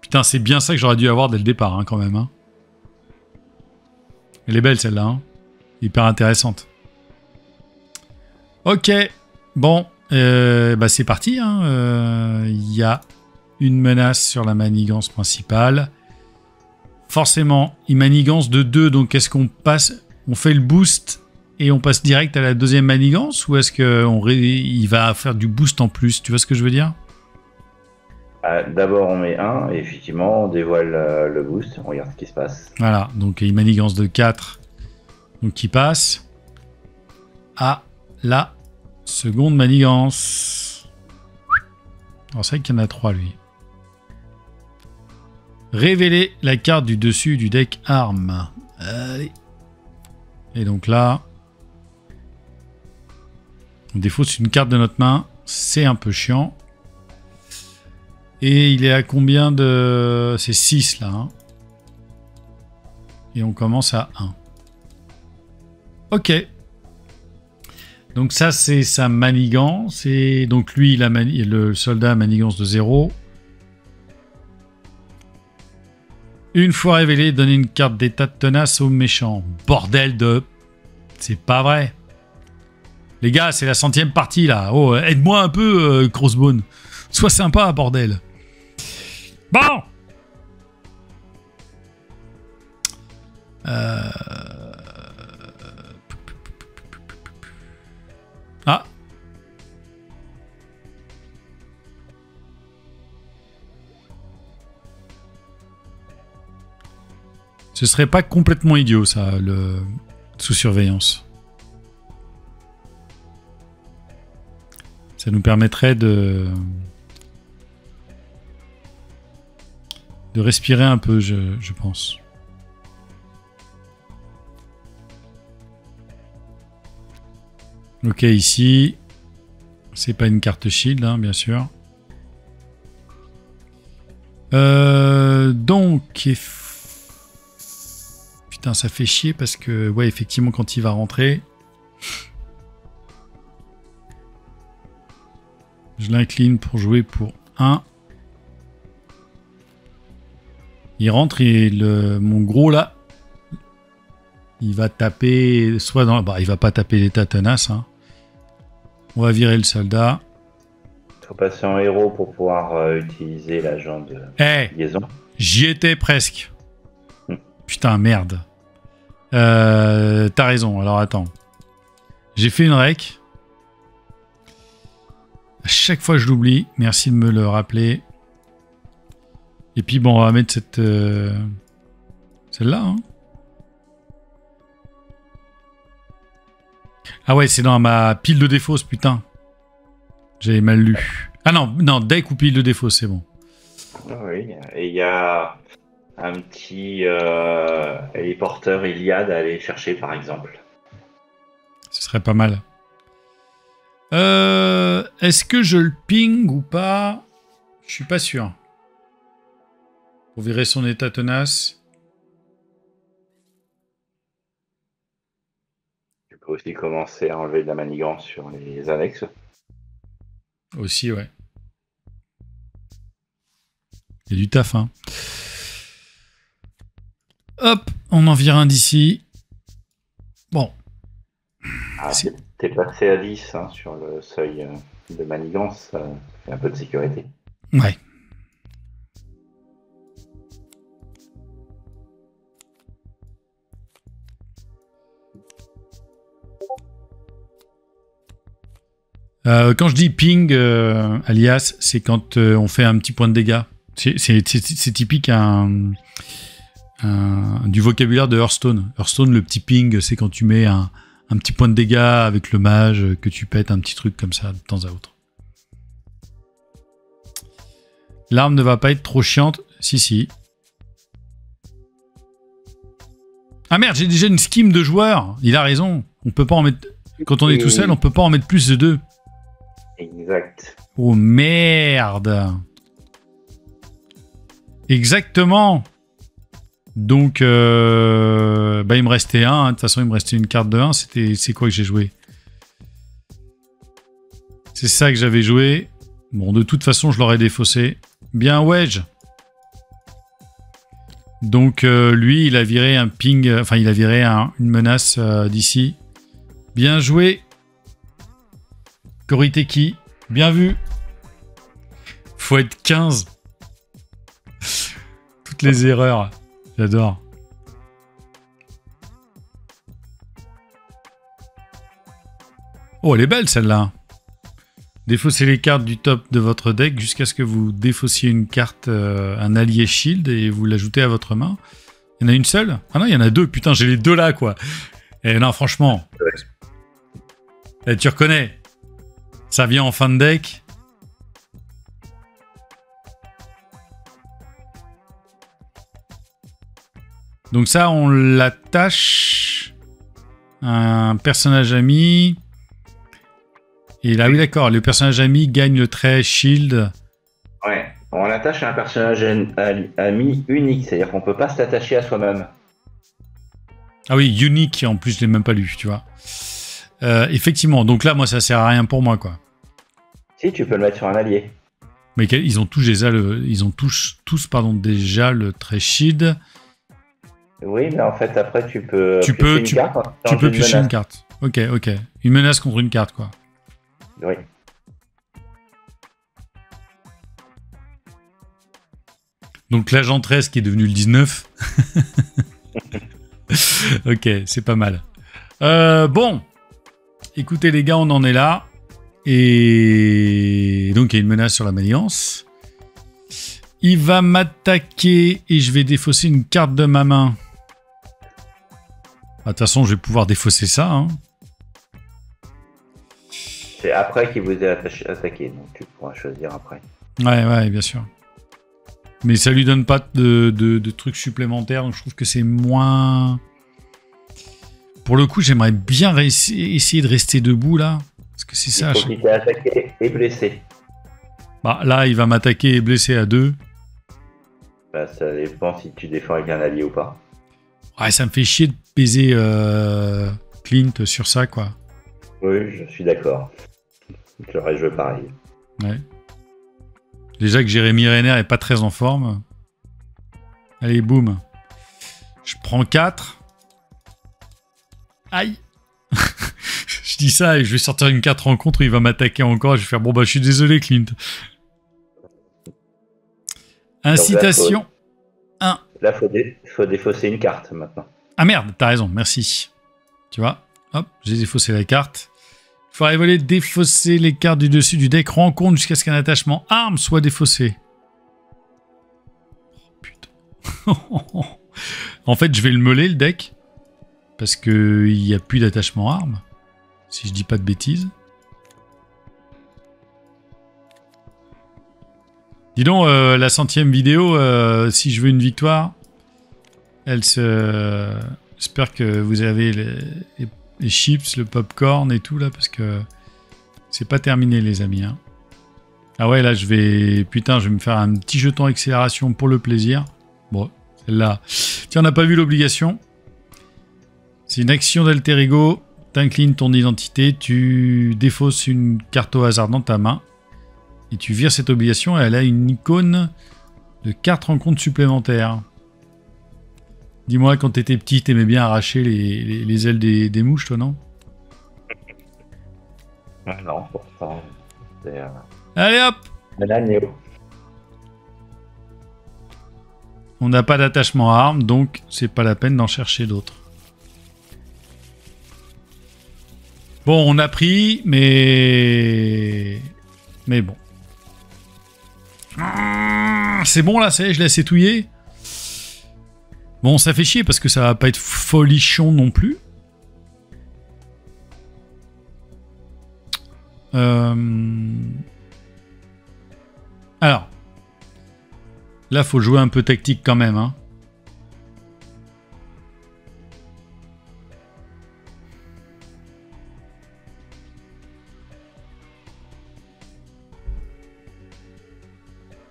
Putain, c'est bien ça que j'aurais dû avoir dès le départ, hein, quand même. Hein. Elle est belle, celle-là. Hein. Hyper intéressante. Ok. Bon. Bah c'est parti. Hein. Y a une menace sur la manigance principale. Forcément, il manigance de 2. Donc, est-ce qu'on passe... On fait le boost... Et on passe direct à la deuxième manigance ou est-ce qu'il va faire du boost en plus? Tu vois ce que je veux dire? D'abord, on met 1 et effectivement, on dévoile le boost. On regarde ce qui se passe. Voilà, donc il manigance de 4. Donc il passe à la seconde manigance. Alors c'est vrai qu'il y en a 3 lui. Révéler la carte du dessus du deck arme. Allez. Et donc là... On défausse une carte de notre main, c'est un peu chiant. Et il est à combien de... C'est 6 là. Hein. Et on commence à 1. Ok. Donc ça c'est sa manigance. Et donc lui, le soldat a manigance de 0. Une fois révélé, donner une carte d'état de tenace au méchant. Bordel de... C'est pas vrai. Les gars, c'est la 100e partie, là. Oh, aide-moi un peu, Crossbone. Sois sympa, bordel. Bon. Ah. Ce serait pas complètement idiot, ça, le sous surveillance. Ça nous permettrait de respirer un peu, je pense. Ok, ici, c'est pas une carte shield, hein, bien sûr. Donc, putain, ça fait chier parce que, ouais, effectivement, quand il va rentrer, je l'incline pour jouer pour 1. Il rentre et mon gros là, il va taper soit dans... Bah, il va pas taper l'état tenace. Hein. On va virer le soldat. Il faut passer en héros pour pouvoir utiliser l'agent de liaison. J'y étais presque. Putain, merde. T'as raison, alors attends. J'ai fait une rec. À chaque fois je l'oublie. Merci de me le rappeler. Et puis bon, on va mettre cette... celle-là. Hein. Ah ouais, c'est dans ma pile de défausse, putain. J'avais mal lu. Ah non, non, deck ou pile de défausse, c'est bon. Oui, et il y a un petit héliporteur Iliade à aller chercher, par exemple. Ce serait pas mal. Est-ce que je le ping ou pas? Je suis pas sûr. Pour virer son état tenace. Tu peux aussi commencer à enlever de la manigance sur les annexes. Aussi, ouais. Il y a du taf, hein. Hop, on en vire un d'ici. Bon. Ah, t'es passé à 10 hein, sur le seuil de manigance, ça fait un peu de sécurité. Ouais. Quand je dis ping, alias, c'est quand on fait un petit point de dégâts. C'est typique du vocabulaire de Hearthstone. Hearthstone, le petit ping, c'est quand tu mets un petit point de dégâts avec le mage, que tu pètes un petit truc comme ça de temps à autre. L'arme ne va pas être trop chiante. Si. Ah merde, j'ai déjà une scheme de joueurs. Il a raison. On peut pas en mettre... Quand on est tout seul, on peut pas en mettre plus de 2. Exact. Oh merde. Exactement. Donc, il me restait un. De toute façon, il me restait une carte de 1. C'est quoi que j'ai joué? C'est ça que j'avais joué. Bon, de toute façon, je l'aurais défaussé. Bien, Wedge. Donc, lui, il a viré un ping. Enfin, il a viré une menace d'ici. Bien joué. Koriteki. Bien vu. Faut être 15. Toutes les erreurs. J'adore. Oh, elle est belle celle-là. Défaussez les cartes du top de votre deck jusqu'à ce que vous défaussiez une carte, un allié shield, et vous l'ajoutez à votre main. Il y en a une seule? Ah non, il y en a deux. Putain, j'ai les deux là, quoi. Et non, franchement. Et tu reconnais. Ça vient en fin de deck. Donc ça, on l'attache à un personnage ami. Et là, oui, d'accord. Le personnage ami gagne le trait shield. Ouais, on l'attache à un personnage ami unique, c'est-à-dire qu'on peut pas s'attacher à soi-même. Ah oui, unique, en plus, je l'ai même pas lu, tu vois. Effectivement, donc là, moi, ça sert à rien pour moi, quoi. Si, tu peux le mettre sur un allié. Mais ils ont tous déjà déjà le trait shield. Oui, mais en fait, après, tu peux tu peux piocher une carte. Ok. Une menace contre une carte, quoi. Oui. Donc l'agent 13 qui est devenu le 19. Ok, c'est pas mal. Bon. Écoutez les gars, on en est là. Et donc il y a une menace sur la maniance. Il va m'attaquer et je vais défausser une carte de ma main. De toute façon, je vais pouvoir défausser ça. Hein. C'est après qu'il vous ait attaqué, donc tu pourras choisir après. Ouais, bien sûr. Mais ça lui donne pas de trucs supplémentaires, donc je trouve que c'est moins... Pour le coup, j'aimerais bien essayer de rester debout, là. Parce que c'est ça... Il faut qu'il t'ait attaqué et blessé. Bah, là, il va m'attaquer et blesser à 2. Bah, ça dépend si tu défends avec un allié ou pas. Ouais, ça me fait chier de baiser Clint sur ça, quoi. Oui, je suis d'accord. J'aurais joué pareil. Ouais. Déjà que Jérémy Renner est pas très en forme. Allez, boum. Je prends 4. Aïe. Je dis ça et je vais sortir une 4 rencontre, il va m'attaquer encore. Je vais faire, bon bah je suis désolé, Clint. Incitation 1. Là, faut défausser une carte maintenant. Ah merde, t'as raison, merci. Tu vois, hop, j'ai défaussé la carte. Il faudrait voler défausser les cartes du dessus du deck rencontre jusqu'à ce qu'un attachement arme soit défaussé. Oh putain. En fait, je vais le meuler le deck. Parce qu'il n'y a plus d'attachement arme. Si je dis pas de bêtises. Dis donc, la 100e vidéo, si je veux une victoire, j'espère que vous avez les chips, le popcorn et tout là, parce que c'est pas terminé les amis. Hein. Ah ouais, là je vais me faire un petit jeton accélération pour le plaisir. Bon, celle-là. Tiens, on n'a pas vu l'obligation. C'est une action d'alter ego. T'inclines ton identité, tu défausses une carte au hasard dans ta main et tu vires cette obligation et elle a une icône de carte rencontre supplémentaire. Dis-moi, quand t'étais petit, t'aimais bien arracher les ailes des mouches, toi, non? Non, pourtant. Allez hop! On n'a pas d'attachement à arme, donc c'est pas la peine d'en chercher d'autres. Bon, on a pris, mais bon. C'est bon là, ça y est, je l'ai assez touillé. Bon, ça fait chier parce que ça va pas être folichon non plus. Alors, là, faut jouer un peu tactique quand même, hein.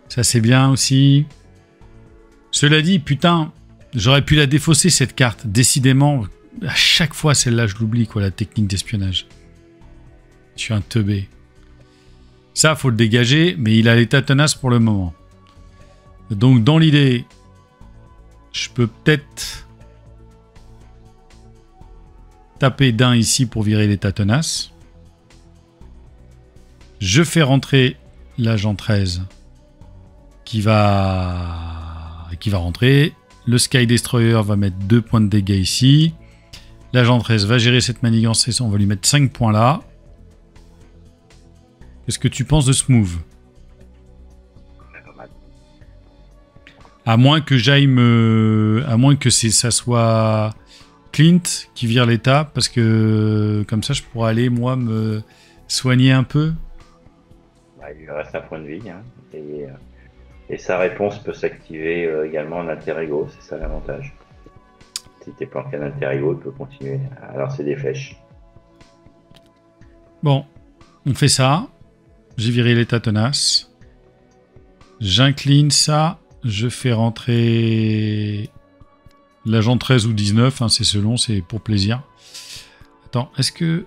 Ça, c'est bien aussi. Cela dit, putain, j'aurais pu la défausser, cette carte. Décidément, à chaque fois, celle-là, je l'oublie, quoi, la technique d'espionnage. Je suis un teubé. Ça, faut le dégager, mais il a l'état tenace pour le moment. Donc, dans l'idée, je peux peut-être taper d'un ici pour virer l'état tenace. Je fais rentrer l'agent 13 qui va rentrer. Le Sky Destroyer va mettre 2 points de dégâts ici. L'agent 13 va gérer cette manigance et on va lui mettre 5 points là. Qu'est-ce que tu penses de ce move? À moins que j'aille me... À moins que ça soit Clint qui vire l'état, parce que comme ça je pourrais aller, moi, me soigner un peu. Il lui reste un point de vie, hein, et sa réponse peut s'activer également en alter ego, c'est ça l'avantage. Si t'es planqué en alter ego, il peut continuer à lancer des flèches. Bon, on fait ça. J'ai viré l'état tenace. J'incline ça. Je fais rentrer l'agent 13 ou 19, hein, c'est selon, c'est pour plaisir. Attends, est-ce que... De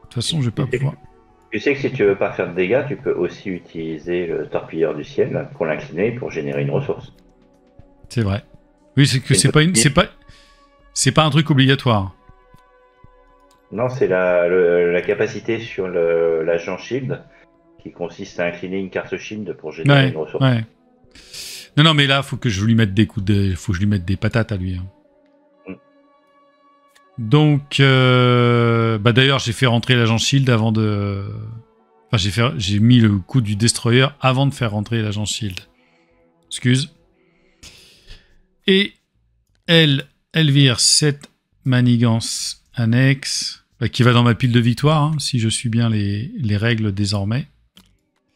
toute façon, je vais pas pouvoir... Tu sais que si tu veux pas faire de dégâts, tu peux aussi utiliser le torpilleur du ciel pour l'incliner pour générer une ressource. C'est vrai. Oui, c'est que c'est pas un truc obligatoire. Non, c'est la capacité sur l'agent shield qui consiste à incliner une carte shield pour générer une ressource. Ouais. Non, mais là, faut que je lui mette des coups de... Faut que je lui mette des patates à lui. Hein. Donc, d'ailleurs, j'ai fait rentrer l'agent Shield avant de... Enfin, j'ai mis le coup du Destroyer avant de faire rentrer l'agent Shield. Excuse. Et elle vire cette manigance annexe, qui va dans ma pile de victoire, hein, si je suis bien les règles désormais.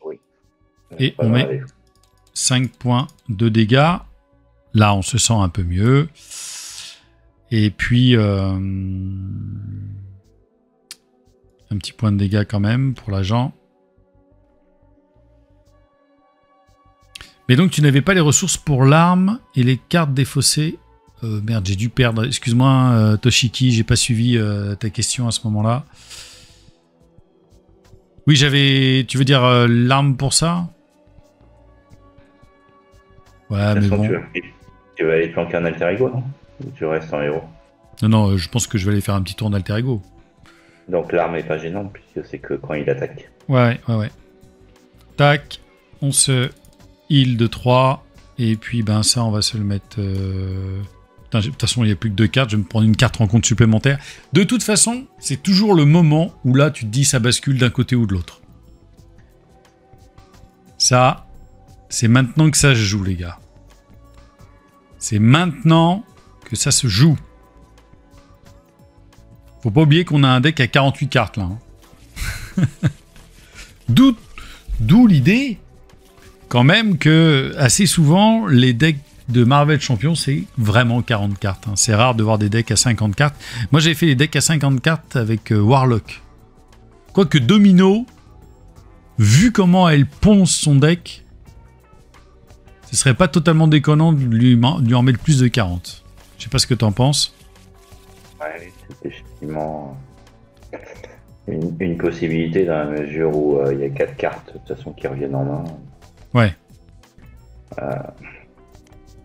Oui. Et on met 5 points de dégâts. Là, on se sent un peu mieux. Et puis, un petit point de dégâts quand même pour l'agent. Mais donc, tu n'avais pas les ressources pour l'arme et les cartes défaussées. Merde, j'ai dû perdre. Excuse-moi, Toshiki, j'ai pas suivi ta question à ce moment-là. Oui, j'avais... Tu veux dire l'arme pour ça? Ouais, mais bon... Tu vas aller planquer un alter ego, non? Ou tu restes en héros? Non, je pense que je vais aller faire un petit tour d'alter ego. Donc l'arme est pas gênante, puisque c'est que quand il attaque. Ouais. Tac, on se heal de 3, et puis ça, on va se le mettre... Putain, de toute façon, il n'y a plus que 2 cartes, je vais me prendre une carte rencontre supplémentaire. De toute façon, c'est toujours le moment où là, tu te dis, ça bascule d'un côté ou de l'autre. Ça, c'est maintenant que ça se joue, les gars. C'est maintenant que ça se joue. Faut pas oublier qu'on a un deck à 48 cartes, là. Hein. D'où l'idée, quand même, que assez souvent, les decks de Marvel Champions, c'est vraiment 40 cartes. Hein. C'est rare de voir des decks à 50 cartes. Moi, j'avais fait les decks à 50 cartes avec Warlock. Quoique Domino, vu comment elle ponce son deck, ce serait pas totalement déconnant de lui en mettre plus de 40. Je sais pas ce que t'en penses. Ouais, c'est effectivement une possibilité dans la mesure où il y a 4 cartes de toute façon qui reviennent en main. Ouais.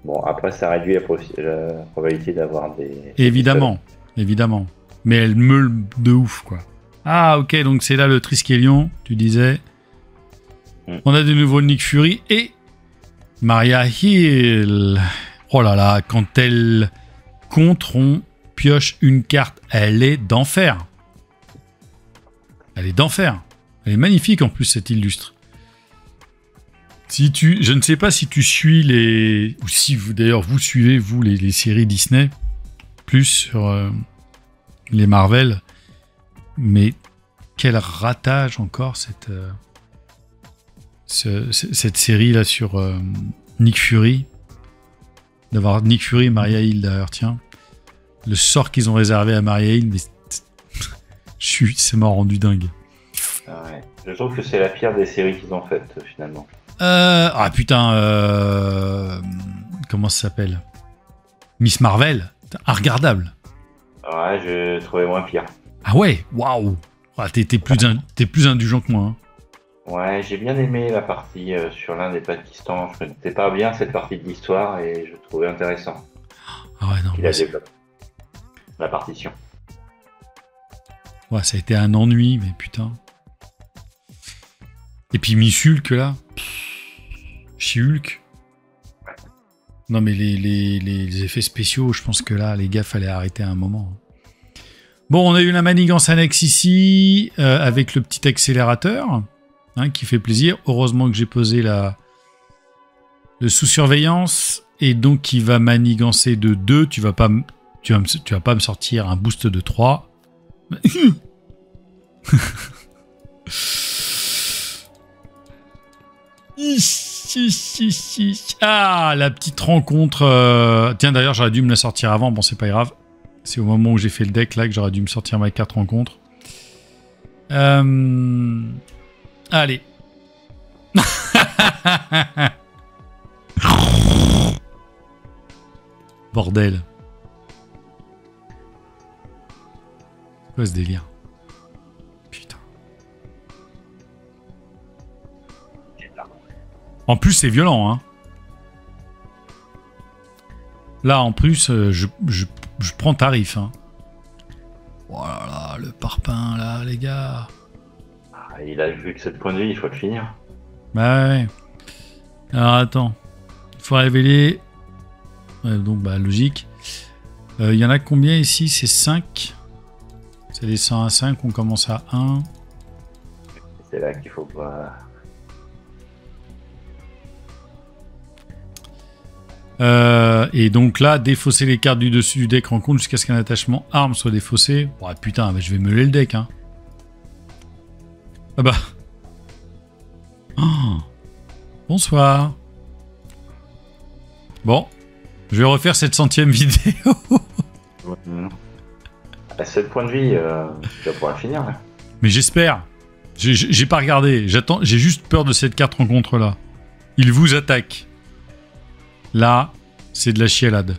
Bon, après ça réduit la probabilité d'avoir des... Évidemment. Mais elle meule de ouf, quoi. Ah, ok, donc c'est là le Triskelion, tu disais. On a de nouveau le Nick Fury et Maria Hill. Oh là là, quand elle contre, on pioche une carte, elle est d'enfer. Elle est d'enfer. Elle est magnifique en plus, cette illustre. Je ne sais pas si tu suis les... Ou si vous, d'ailleurs, vous suivez, vous, les séries Disney, plus sur les Marvel. Mais quel ratage encore, cette série-là sur Nick Fury. D'avoir Nick Fury et Maria Hill d'ailleurs, tiens. Le sort qu'ils ont réservé à Maria Hill, mais ça m'a rendu dingue. Ah ouais. Je trouve que c'est la pire des séries qu'ils ont faites, finalement. Ah putain, comment ça s'appelle? Miss Marvel, regardable. Ouais, je trouvais moins pire. Ah ouais, waouh. Ah, t'es plus indulgent que moi. Hein. Ouais, j'ai bien aimé la partie sur l'Inde et Pakistan. Je connaissais pas bien cette partie de l'histoire et je trouvais intéressant. Ah ouais, non. Il a développé la partition. Ouais, ça a été un ennui, mais putain. Et puis Miss Hulk là. She-Hulk. Non mais les effets spéciaux, je pense que là, les gars, fallait arrêter à un moment. Bon, on a eu la manigance annexe ici, avec le petit accélérateur, hein, qui fait plaisir. Heureusement que j'ai posé le sous-surveillance, et donc il va manigancer de 2. Tu vas pas me sortir un boost de 3. Ah, la petite rencontre. Tiens, d'ailleurs, j'aurais dû me la sortir avant. Bon, c'est pas grave. C'est au moment où j'ai fait le deck là que j'aurais dû me sortir ma carte rencontre. Allez. Bordel. C'est quoi ce délire? Putain. En plus, c'est violent, hein. Là, en plus, je prends tarif, hein. Oh là là, le parpaing, là, les gars. Ah, il a vu que 7 points de vie, il faut le finir. Bah ouais. Alors, attends. Il faut révéler... Ouais, donc, bah, logique. Il y en a combien ici? C'est 5. Ça descend à 5, on commence à 1. C'est là qu'il faut pas... Et donc là, défausser les cartes du dessus du deck rencontre jusqu'à ce qu'un attachement arme soit défaussé. Ouais, putain, mais je vais meuler le deck, hein. Ah bah. Oh. Bonsoir. Bon. Je vais refaire cette 100e vidéo. À 7 points de vie, tu vas pouvoir le finir, là. Mais j'espère. J'ai pas regardé. J'ai juste peur de cette carte rencontre là. Il vous attaque. Là, c'est de la chialade.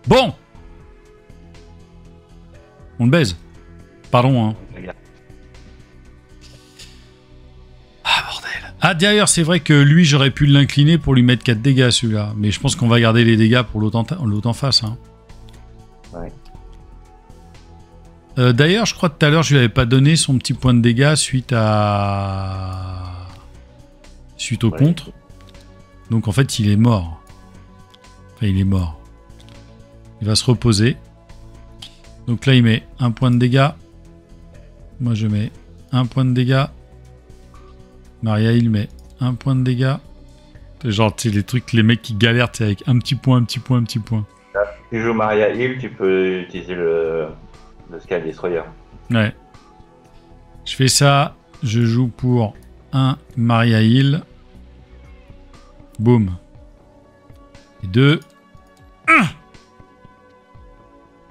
Bon. On le baise. Pardon, hein. Ah, bordel. Ah, d'ailleurs, c'est vrai que lui, j'aurais pu l'incliner pour lui mettre 4 dégâts, celui-là. Mais je pense qu'on va garder les dégâts pour l'autre en face, hein. Ouais. D'ailleurs, je crois que tout à l'heure, je lui avais pas donné son petit point de dégâts suite au contre. Donc en fait, il est mort. Enfin, il est mort. Il va se reposer. Donc là, il met un point de dégâts. Moi, je mets un point de dégâts. Maria, il met un point de dégâts. Genre, tu sais, les trucs, les mecs qui galèrent, tu sais, avec un petit point, un petit point, un petit point. Là, si tu joues Maria Hill, tu peux utiliser le Sky Destroyer. Ouais. Je fais ça. Je joue pour un Maria Hill. Boum. Et 2. 1.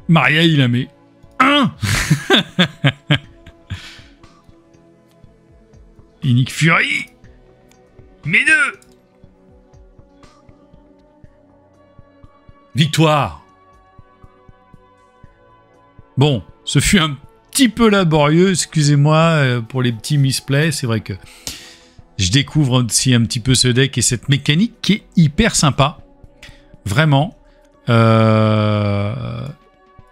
Maria Hill a mis 1. Et Nick Fury. Mais 2. Victoire. Bon, ce fut un petit peu laborieux, excusez-moi pour les petits misplays. C'est vrai que je découvre aussi un petit peu ce deck et cette mécanique qui est hyper sympa. Vraiment.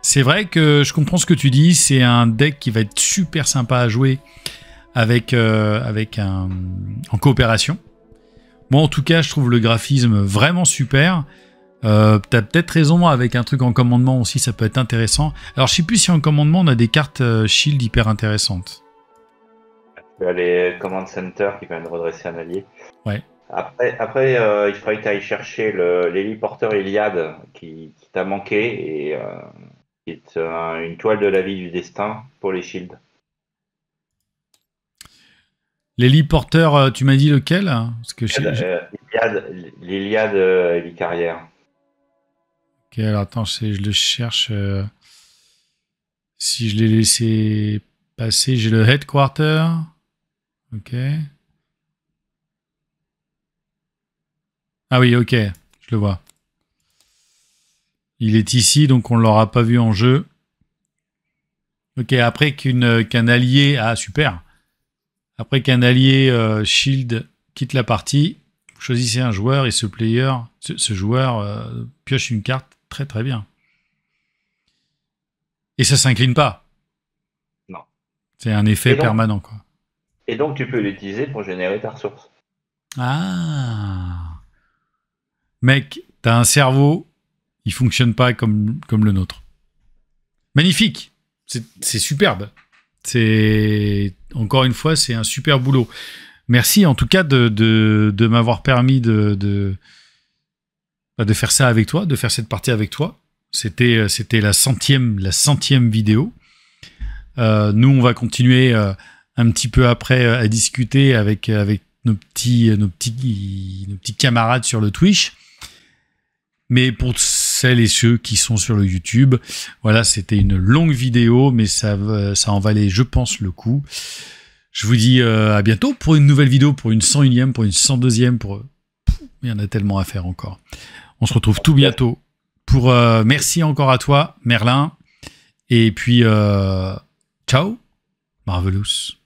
C'est vrai que je comprends ce que tu dis. C'est un deck qui va être super sympa à jouer en coopération. Moi, en tout cas, je trouve le graphisme vraiment super. T'as peut-être raison, avec un truc en commandement aussi, ça peut être intéressant. Alors, je sais plus si en commandement, on a des cartes shield hyper intéressantes. Tu as les Command Center qui permettent de redresser un allié. Ouais. Après il faudrait que tu ailles chercher l'héliporteur Iliad qui t'a manqué et qui est une toile de la vie du destin pour les shields. L'héliporteur, tu m'as dit lequel? Parce que L'Iliad Hélicarrière. Ok, alors attends, je le cherche. Si je l'ai laissé passer, j'ai le headquarter. Ok. Ah oui, ok, je le vois. Il est ici, donc on ne l'aura pas vu en jeu. Ok, après qu'un allié... Ah, super. Après qu'un allié Shield quitte la partie, vous choisissez un joueur et ce joueur pioche une carte. Très très bien. Et ça s'incline pas. Non. C'est un effet permanent, quoi. Et donc tu peux l'utiliser pour générer ta ressource. Ah. Mec, t'as un cerveau, il fonctionne pas comme le nôtre. Magnifique. C'est superbe. Encore une fois, c'est un super boulot. Merci en tout cas de m'avoir permis de faire ça avec toi, de faire cette partie avec toi. C'était la centième vidéo. Nous, on va continuer un petit peu après à discuter avec nos petits camarades sur le Twitch. Mais pour celles et ceux qui sont sur le YouTube, voilà, c'était une longue vidéo, mais ça en valait, je pense, le coup. Je vous dis à bientôt pour une nouvelle vidéo, pour une 101e, pour une 102e, il y en a tellement à faire encore. On se retrouve tout bientôt. Merci encore à toi, Merlin. Et puis, ciao, Marvelous.